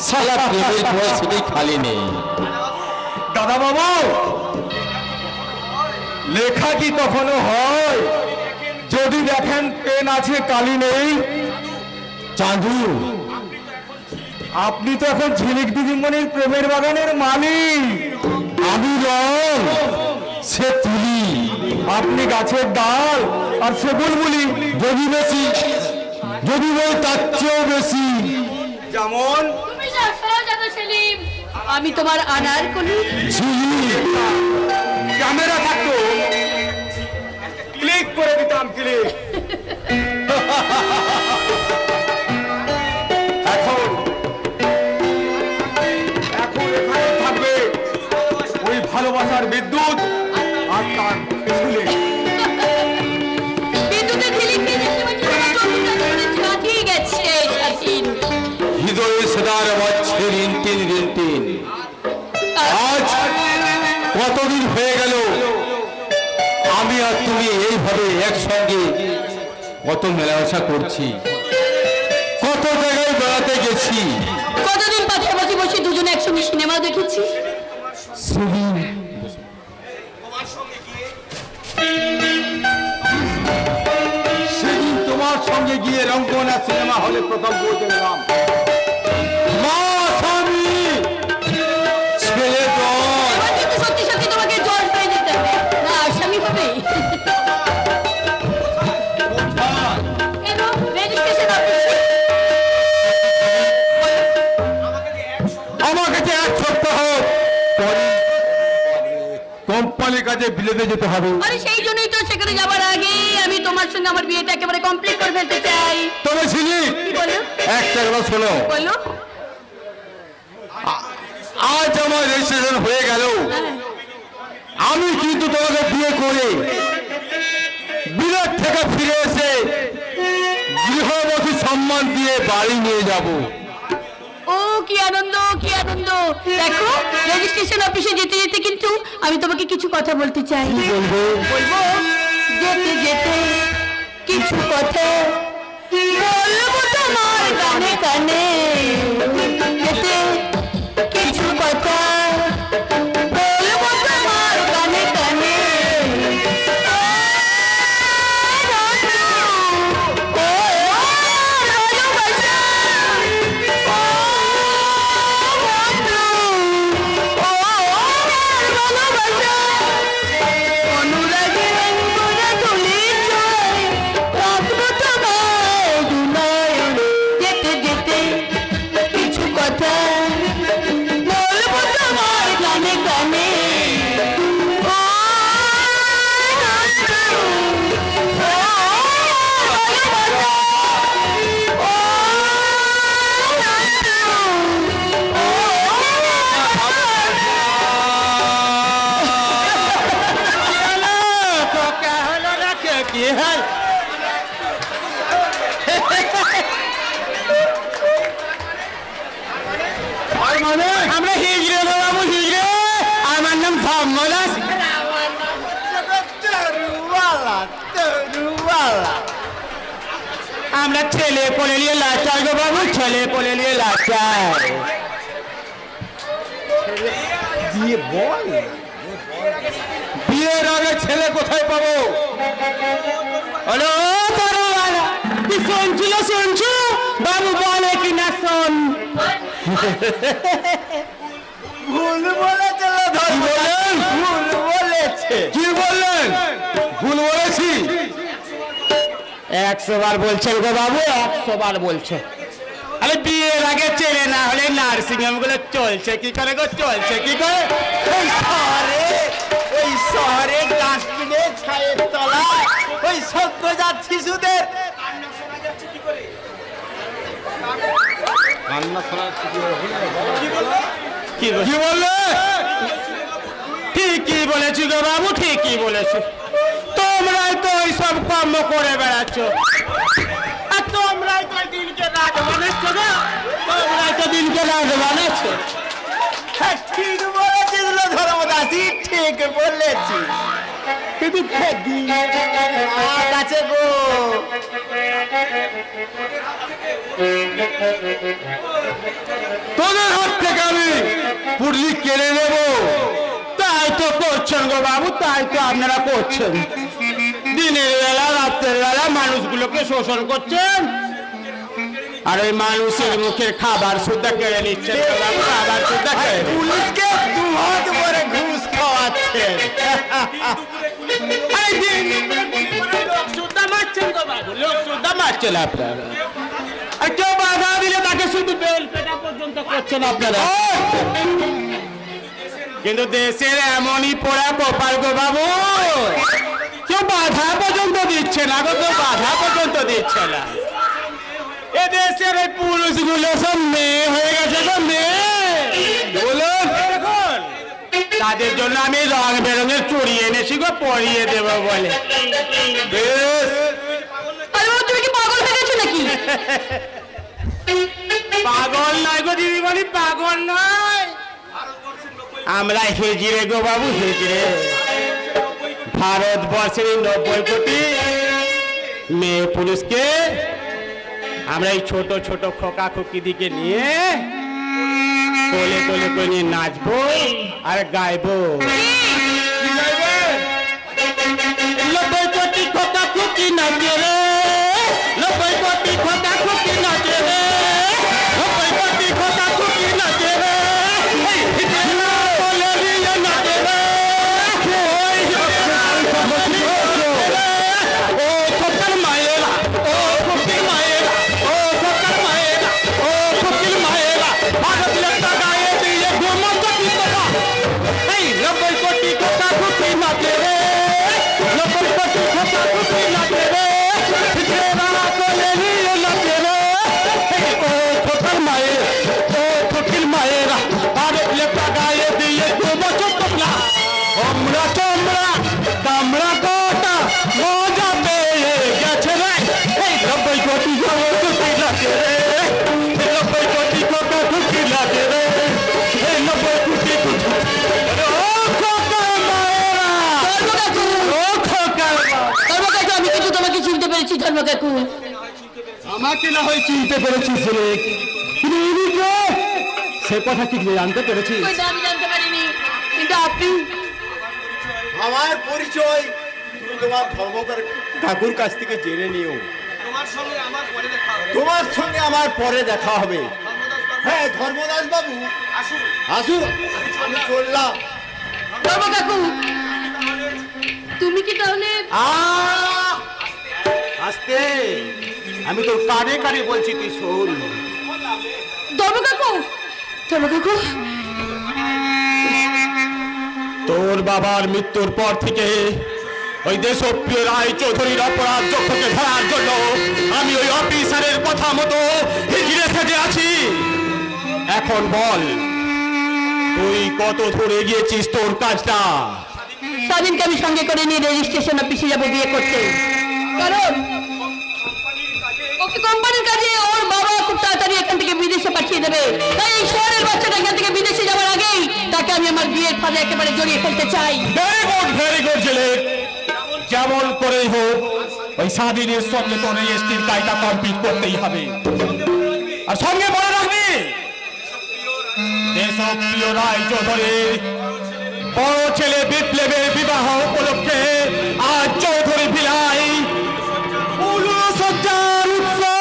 সারা প্রেমের কোনো সিটে খালি নেই। দাদা বাবু, লেখা কি কখনো হয়? যদি দেখেন পেন আছে, কালি নেই। চাঁদু, আপনি তো এখন ঝিলিক দিদিমণির প্রেমের বাগানের মালিক। আমি রং, সে তুলি, আপনি গাছের ডাল, আর সে বুলবুলি। যদি বেশি, যদি বই তার চেয়েও বেশি। যেমন তুমি যা জানো সেলিম, আমি তোমার আনারকলি। ক্যামেরা থাকতো ক্লিক করে দিতাম, ক্লিক। এখন এখানে থাকবে ওই ভালোবাসার বিদ্যুৎ আর তার ঝিলিক। বিদ্যুতের ঝিলিক নিয়ে দেখতে পাচ্ছি তোমার চোখটা ধরে ছাতিয়ে গেছে শাসিন। হৃদয়ে সেদার বাজছে রিনটিন রিনটিন। আজ কতদিন হয়ে গেল আমি আর তুমি এইভাবে একসঙ্গে কত মেলামেশা করছি, কত জায়গায় বেড়াতে গেছি, কতদিন পাশাপাশি বসে দুজনে একসঙ্গে সিনেমা দেখেছি। সেদিন তোমার সঙ্গে গিয়ে রঙ্গনা সিনেমা হলে প্রথম বইতে গেলাম। মা স্বামী ছেলে দল। এবার কিন্তু সত্যি সত্যি তোমাকে জল পেয়ে যেতে হবে, না আসামি হবে। কেন রেজিস্ট্রেশন অফিসে আমার কাছে এক সপ্তাহ পরে কোম্পানির কাছে বিলেতে যেতে হবে। আরে সেই জন্যই তো সেখানে যাবার আগে আমি তোমার সঙ্গে আমার বিয়েটা একেবারে কমপ্লিট করে ফেলতে চাই। তবে ছিলি কি বলো? একটা কথা শোনো, বলো। আজ আমার রেজিস্ট্রেশন হয়ে গেল, আমি কিন্তু তোমাকে বিয়ে করে বিরাট থেকে ফিরে এসে গৃহবধূ সম্মান দিয়ে বাড়ি নিয়ে যাব। ও কি আনন্দ, কি আনন্দ। দেখো রেজিস্ট্রেশন অফিসে যেতে যেতে কিন্তু আমি তোমাকে কিছু কথা বলতে চাই। বলবো বলবো যেতে যেতে কিছু কথা বলবো তোমার কানে কানে। যেতে কিছু কথা বলবো তোমার কানে কানে। ও রঞ্জু, ও ছেলে কোলে নিয়ে লাচার গো বাবু, ছেলে কোলে নিয়ে লাচার। দিয়ে বল, বিয়ের আগে ছেলে কোথায় পাবো? হলো বড়ওয়ালা, কি শুনছো বাবু বলে কি না শোন। ভুল বলেছে বললেন? ভুল বলেছে। কি বললেন? ভুল বলেছি? 100 বার বলছেন গো বাবু, 100 বার বলছে। আরে বিয়ের আগে ছেলে না হলে নার্সিং হোম গুলো চলছে কি করে গো, চলছে কি করে? ওই শহরে ডাস্টবিনে ছায়ের তলায় ওই সদ্যজাত শিশুদের কি বল- কি বললে? ঠিকই বলেছি গো বাবু, ঠিকই বলেছি। তোমরাই তো ওই সব কর্ম করে বেড়াচ্ছ, আর তোমরাই তো দিনকে রাত বানাচ্ছ না, তোমরাই তো দিনকে রাত বানাচ্ছ। হ্যাঁ, ঠিক বলেছিস ধর্মদাসী, ঠিক বলেছি। কিন্তু কাছে গো তোদের হাত থেকে আমি পুরলি কেড়ে নেবো। তাই তো করছেন গো বাবু, তাই তো আপনারা করছেন। দিনের বেলা রাত্রের বেলা মানুষগুলোকে শোষণ করছেন, আর ওই মানুষের মুখের খাবার সুদ্ধা কেড়ে নিচ্ছেন গো বাবু, খাবার সুদ্ধা কেড়ে নিচ্ছেন। পুলিশকে দু হাত করে ঘুষ খাওয়াচ্ছেন। আরে দিন করে লোক সুদ্ধা মারছেন গো বাবু, লোক সুদ্ধা মারছেন আপনারা। আর কেউ বাধা দিলে তাকে শুধু বেল পেটা পর্যন্ত করছেন আপনারা। কিন্তু দেশের এমনই পোড়া কপাল গো বাবু, কেউ বাধা পর্যন্ত দিচ্ছে না গো, কেউ বাধা পর্যন্ত দিচ্ছে না। এ দেশের এই পুরুষগুলো সব মেয়ে হয়ে গেছে, সব মেয়ে। বলুন দেখুন, তাদের জন্য আমি রং বেরঙের চুড়ি এনেছি গো, পরিয়ে দেব বলে। বেশ, আরে বাবা, তুমি কি পাগল হয়ে গেছো নাকি? পাগল নয় গো দিদিমণি, পাগল নয়। আমরা হেজিরে গো বাবু, হেজিরে। ভারতবর্ষের 90 কোটি মেয়ে পুরুষকে আমরা এই ছোট ছোট খোকা খুকি দিকে নিয়ে কোলে কোলে করে নিয়ে নাচবো আর গাইবো। 90 কোটি খোকা খুকি নাচে রে, 90 কোটি খোকা খুকি নাচে রে, 90 কোটি খোকা খুকি নাচে রে। এই হিজড়া কোলে নিয়ে নাচে রে, ওই হিজড়া কোলে নিয়ে নাচে রে। ও খোকার মায়েরা, ও খুকির মায়েরা, ও খোকার মায়েরা, ও খুকির মায়েরা, ভারত লতা গায়ে দিয়ে ঘুমন্ত পিতরা। এই 90 কোটি খোকা খুকি নাচে রে, 90 কোটি খোকা খুকি নাচে রে, হিজড়া কোলে নিয়ে নাচে রে। এই ও খোকার মায়েরা, ও খুকির মায়েরা, ভারত লতা গায়ে দিয়ে ঘুমন্ত পিতরা। আমরা তোমরা দামড়া গোটা মজা পেয়ে গেছে রে। এই 90 কোটি খোকা খুকি নাচে রে, 90 কোটি খোকা খুকি নাচে রে, এই 90 কোটি ও খোকার মায়েরা, ধর্মকাকু, ও খোকার মা। ধর্মকাকু, আমি কিন্তু তোমাকে চিনতে পেরেছি ধর্মকাকু। আমাকে না হয় চিনতে পেরেছিস রে, কিন্তু ইনি কে? সে কথা কি জানতে পেরেছিস? ওই তো আমি জানতে পারিনি, কিন্তু আপনি আমার পরিচয় তুমি তোমার ধর্মকার ঠাকুর কাছ থেকে জেনে নিও। তোমার সঙ্গে আমার পরে দেখা হবে। হ্যাঁ ধর্মদাস বাবু, আসুন আসুন, আমি চললাম। ধর্মকাকু, তুমি কি তাহলে আস্তে, আমি তোর কানে কানে বলছি, তুই শোন। ধর্মকাকু? ধর্মকাকু, তোর বাবার মৃত্যুর পর থেকে ওই দেশপ্রিয় রায়চৌধুরীর অপরাধ চক্ষুকে ধরার জন্য আমি ওই অফিসারের কথা মতো হিজড়ে থেকে আছি। এখন বল, তুই কত দূর এগিয়েছিস তোর কাজটা? স্বাধীনকে আমি সঙ্গে করে নিয়ে রেজিস্ট্রেশন অফিসে যাবো বিয়ে করতে, কারণ ওকে কোম্পানির কাজে ওর বাবা খুব তাড়াতাড়ি এখান থেকে বিদেশে পাঠিয়ে দেবে। তাই এই শহরের বাচ্চাটা এখান থেকে বিদেশে যাওয়ার আগেই তাকে আমি আমার বিয়ের ফাঁদে একেবারে জড়িয়ে ফেলতে চাই। ভেরি গুড ছেলে, যেমন করেই হোক ওই স্বাধীনের সঙ্গে তোর রেজিস্ট্রির কাজটা কমপ্লিট করতেই হবে। আর সঙ্গে মনে রাখবি দেশপ্রিয় রায় চৌধুরীর বড় ছেলে বিপ্লবের বিবাহ উপলক্ষে আজ চৌধুরী ভিলায় সজ্জার উৎসব।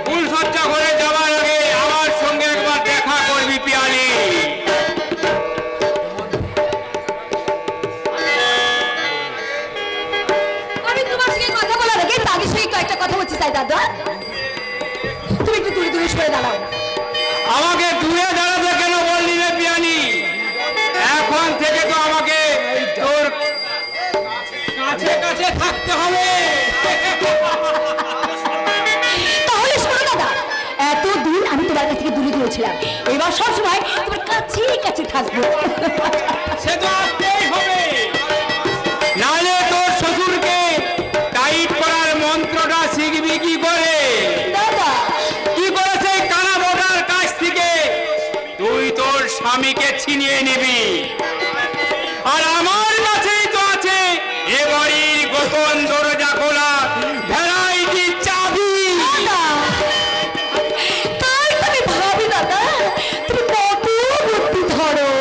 ফুলসজ্জা ঘরে যাওয়ার আগে আমার সঙ্গে একবার দেখা করবি পিয়ালি। আমি তোমার সঙ্গে কথা বলার আগে তাদের সঙ্গে কয়েকটা কথা বলতে চাই দাদা। তুমি একটু দূরে দূরে সরে দাঁড়াও। আমাকে দূরে দাঁড়াতে কেন বললি রে পিয়ালি? এখন থেকে তো আমাকে তোর কাছে কাছে থাকতে হবে। তাহলে শোনো দাদা, এতদিন আমি তোমার কাছ থেকে দূরে দূরে ছিলাম, এবার সবসময় তোমার কাছে কাছে থাকবো। সে তো আসতেই হবে, নাহলে তোর শ্বশুরকে টাইট করার মন্ত্রটা শিখবি কি করে? দাদা কি করে সেই কানা বোটার কাছ থেকে তুই তোর স্বামীকে ছিনিয়ে নিবি? আর আমার কাছেই তো আছে এ বাড়ির গোপন দরজা খোলা ভ্যারাইটি চাবি। দাদা, তাই তুমি ভাবি দাদা, তুমি কত বুদ্ধি ধরো।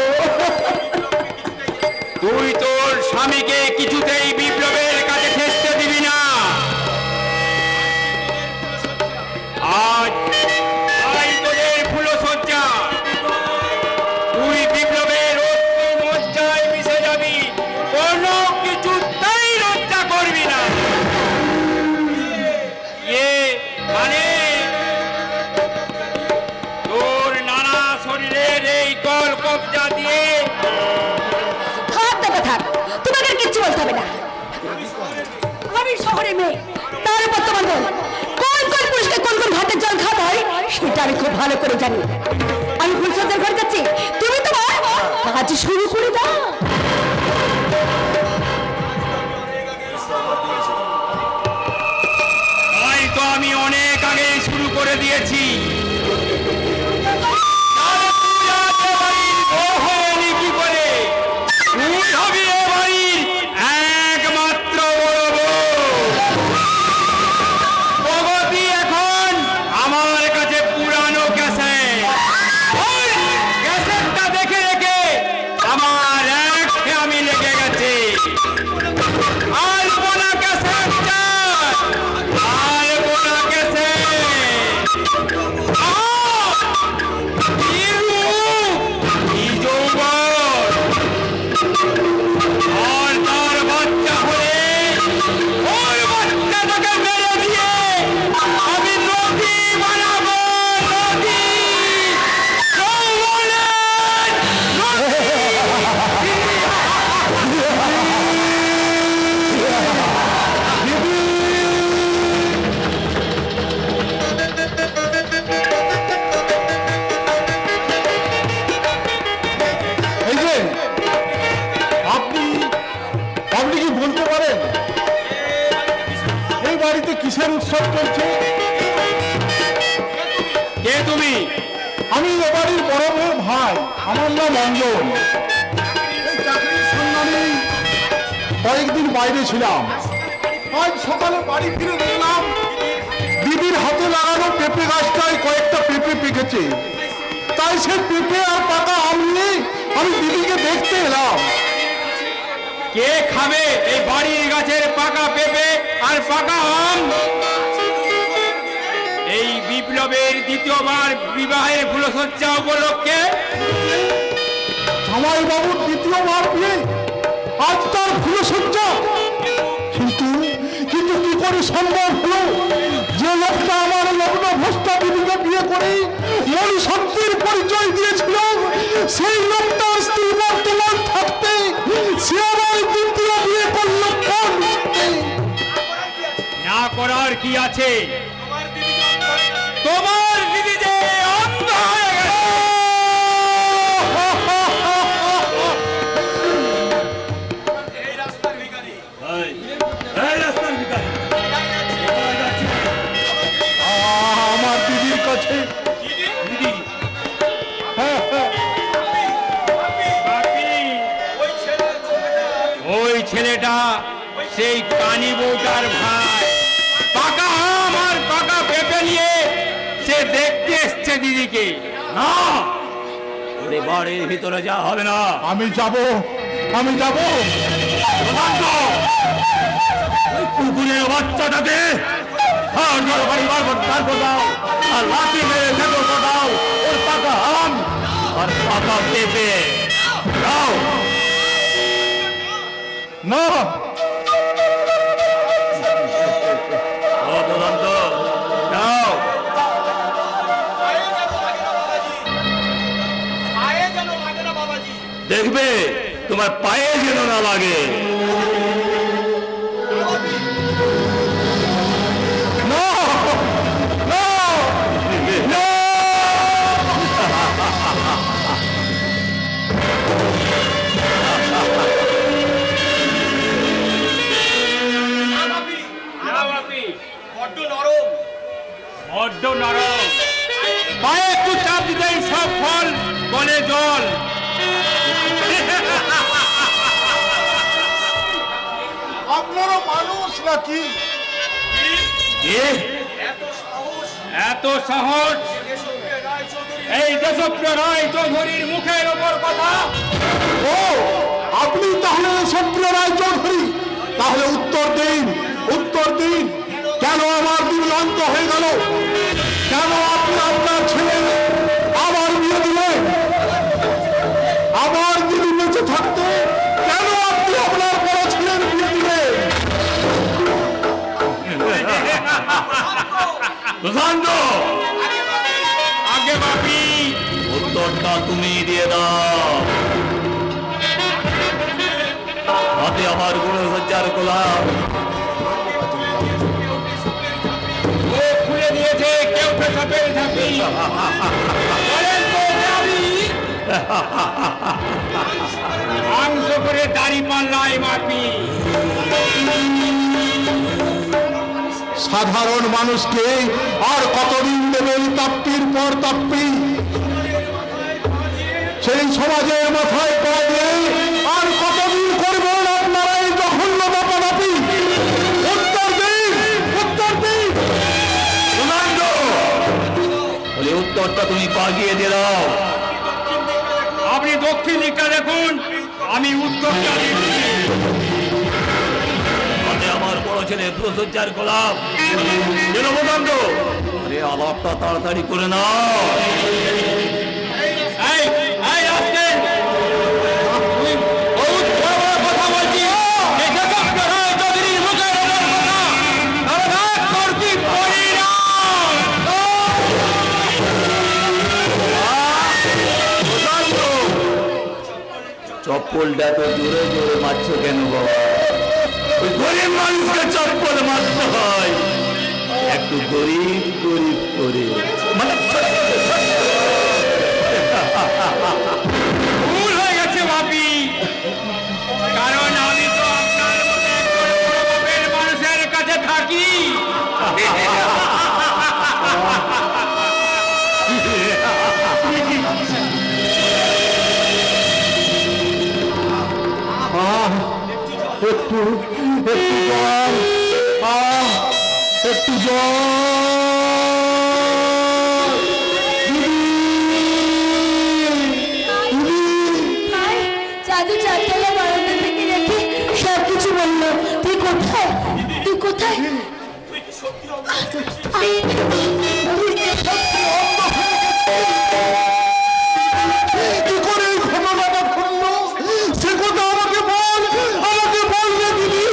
তুই তোর স্বামীকে কিছুতেই বিপ্লবের কাছে ঠেসতে দিবি না। আজ আজ তোদের ফুলসজ্জা, তুই বিপ্লবের অস্ত্র মজ্জায় মিশে যাবি, কোনো কিছুতেই লজ্জা করবি না। মানে তোর নানা শরীরের এই কল কবজা দিয়ে থাক দাদা থাক, তোমাকে আর কিচ্ছু বলতে হবে না। আমি শহরে মেয়ে, তার উপর তোমার বোন। কোন কোন পুরুষকে কোন কোন ঘাটের জল খাওয়া হয় সেটা আমি খুব ভালো করে জানি। আমি ফুলসজ্জার ঘর যাচ্ছি, তুমি তোমার কাজ শুরু করে দাও। তাই তো আমি অনেক আগে শুরু করে দিয়েছি। তাহলে তুই আজ এ বাড়ির বউ হয়ে এলি কি করে? তুই হবি এ বাড়ির একমাত্র বড় বউ। প্রগতি এখন আমার কাছে পুরানো ক্যাসেট। ওই ক্যাসেটটা দেখে রেখে আমার একঘেয়েমি লেগে গেছে। আর বোনা ক্যাসেট চাই, আর বোনা ক্যাসেট। কি রূপ, কি যৌবন! আর তার বাচ্চা হলে ওই বাচ্চাটাকে মেরে দিয়ে আমি নদী বানাবো, নদী, যৌবনের নদী। এই যে আপনি আপনি কি বলতে পারেন এই বাড়িতে কিসের উৎসব চলছে? কে তুমি? আমি এ বাড়ির বড় বউর ভাই, আমার নাম অঞ্জন। এই চাকরির সন্ধানে কয়েকদিন বাইরে ছিলাম। আজ সকালে বাড়ি ফিরে দেখলাম দিদির হাতে লাগানো পেঁপে গাছটায় কয়েকটা পেঁপে পেকেছে। তাই সে পেঁপে আর পাকা আম নিয়ে আমি দিদিকে দেখতে এলাম। কে খাবে এই বাড়ির গাছের পাকা পেঁপে আর পাকা আম? এই বিপ্লবের দ্বিতীয়বার বিবাহের ফুলসজ্জা উপলক্ষে জামাই বাবুর দ্বিতীয়বার বিয়ে, আজ তার ফুলসজ্জা। কিন্তু কিন্তু কি করে সম্ভব হলো যে লোকটা আমার লগ্ন ভ্রষ্টা দিদিকে বিয়ে করে মন শক্তির পরিচয় দিয়েছিল, সেই লোকটা স্ত্রী বর্তমান থাকতে সে আবার দ্বিতীয় বিয়ে করলো কোন সত্যে? না করার কি আছে? তোমার দিদি যে ছেলেটা সেই কানি বউটার ভাই পাকা আম আর পাকা পেঁপে নিয়ে সে দেখতে এসছে দিদিকে। না, ওরে বাড়ির ভিতরে যা হবে না। আমি যাব। ওই কুকুরের বাচ্চাটাকে আর বাড়ি বারবার তারপর দাও, আর লাঠি মেরে ভেতর দাও ওর পাকা আম আর পাকা পেঁপে দাও। না, ও দুরন্ত, দাও। দেখবে তোমার পায়ে যেন না লাগে। না, না, না। বড্ড নরম, পায়ে একটু চাপ দিতেই সব ফল গলে জল। আপনারা মানুষ নাকি? এত সাহস এই দেশপ্রিয় রায় চৌধুরীর মুখের ওপর কথা? ও, আপনি তাহলে সক্রিয় রায়চৌধুরী? তাহলে উত্তর দিন। কেন আমার দিনান্ত হয়ে গেল? কেন আপনি আপনার ছেলে আবার বিয়ে দিলেন? আবার যদি বেঁচে থাকতে কেন আপনি আপনার বড় ছেলের বিয়ে দিলেন? সুশান্ত, আগে বাপি, উত্তরটা তুমি দিয়ে দাও। হাতে আমার গুণসজ্জার গোলাপ, ও খুলে দিয়েছে কেউ পেছাপের ঝাঁপি। বলেন তো যাবি? মাংস করে দাড়ি পাল্লাই মাপি। সাধারণ মানুষকে আর কতদিন দেবেন তাপ্পির পর তাপ্পি? সেই সমাজের মাথায় পা দিয়ে আর কতদিন করবেন আপনারা এই জঘন্য দাপাদাপি? উত্তর দিন। সুশান্ত, বলে উত্তরটা তুমি পাগিয়ে দিয়ে দাও। আপনি দক্ষিণ দিকটা দেখুন, আমি উত্তরটা দিচ্ছি। হাতে আমার বড় ছেলে গুণসজ্জার গোলাপ। যেন সুশান্ত, আরে আলাপটা তাড়াতাড়ি করে নাও। এই আসছেন, বহুত বড় বড় কথা বলছি। এই দেশপ্রিয় রায় চৌধুরীর মুখের ওপর কথা। আরে রাগ করবি পড়ি না। সুশান্ত, চপ্পলটা তো জোরে জোরে মারছ কেন বাবা? ওই গরিব মানুষকে চপ্পল মারতে হয় একটু গরিব করে, মানে ভুল হয়ে গেছে বাপি, কারণ আমি তো আপনার মতো একজন বড় বাপের মানুষের কাছে থাকি। একটু জল, একটু ভাই, জাদু চারতলা বারান্দা থেকে রেখে সবকিছু বললো। তুই কোথায়? কি করে এই ঘটনাটা ঘটলো সে কথা আমাকে বল রে দিদি।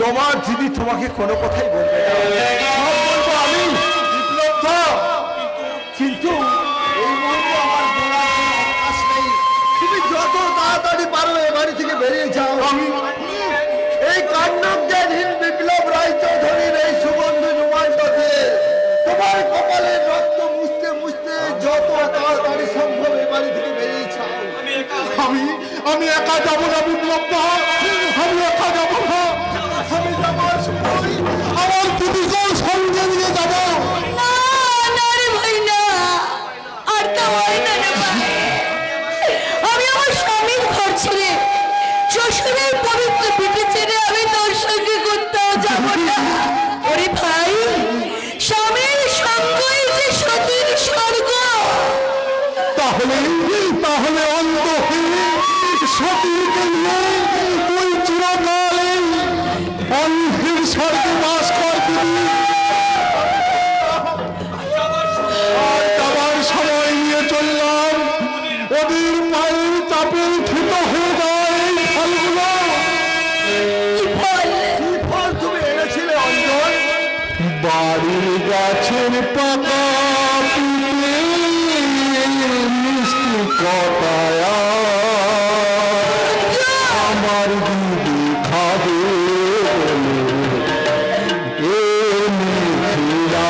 তোমার দিদি তোমাকে কোনো কথাই বলবে না। সব বলবো আমি, বিপ্লব তো। কিন্তু এই মুহূর্তে আমার বলার কোনো অবকাশ নেই। তুমি যত তাড়াতাড়ি পারো এ বাড়ি থেকে বেরিয়ে যাও। এই কাণ্ডজ্ঞানহীন বিপ্লব রায়চৌধুরীর এই সুগন্ধ জুমানটাতে তোমার কপালের রক্ত মুছতে মুছতে যত তাড়াতাড়ি সম্ভব এ বাড়ি থেকে বেরিয়ে যাও। আমি একা যাবো না বিপ্লব দা, আমি একা যাবো না। আমি যাবার সময় আমার দিদিকে সঙ্গে নিয়ে যাবো। না রে ভাই, না। আর তো হয় না রে ভাই। আমি আমার স্বামীর ঘর ছেড়ে শ্বশুরের পবিত্র পিঠে ছেড়ে আমি তোর সঙ্গে কোথাও যাব না। ওরে ভাই, স্বামীর সঙ্গই যে সতীর স্বর্গ। তাহলে তাহলে অন্তহীন সতীকে নিয়ে তুই চিরকালে অন্ধের স্বর্গে বাস করবি। আর যাবার সময় নিয়ে চললাম, ওদের পায়ের চাপে ধুতো হয়ে যায় এই ফলগুলো। কি ফল? কি ফল তুমি এনেছিলে অঞ্জন? বাড়ির গাছের পাতা পিঠে মিষ্টি কটায়া আমার দিদি খাবে বলে এনেছিলা।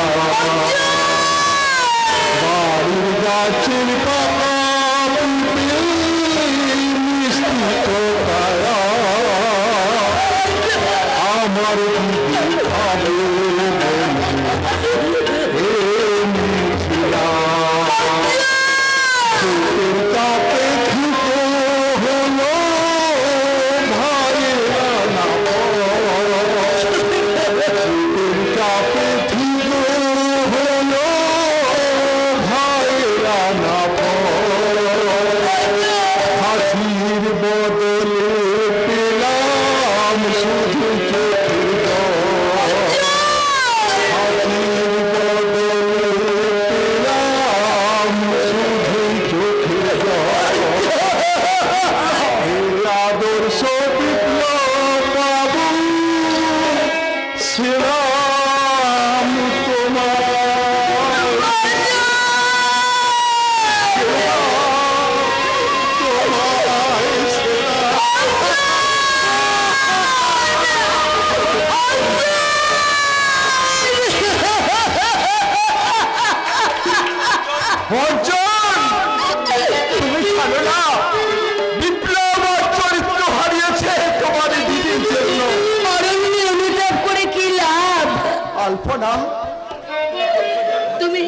বাড়ির গাছের পাতা পিঠে মিষ্টি কটায়া আমার দিদি খাবে হাসির বদলে পেলাম শুধু চোখের জল। হাসির বদলে পেলাম শুধু চোখের জল। এই আদর্শ বিপ্লব বাবু ছিলাম তোমার। অর্জুন, তুমি জানো না বিপ্লব আর চরিত্র হারিয়েছে তোমার দিদির জন্য। অরণ্যে অনুতাপ করে কি লাভ? আলপনা, তুমি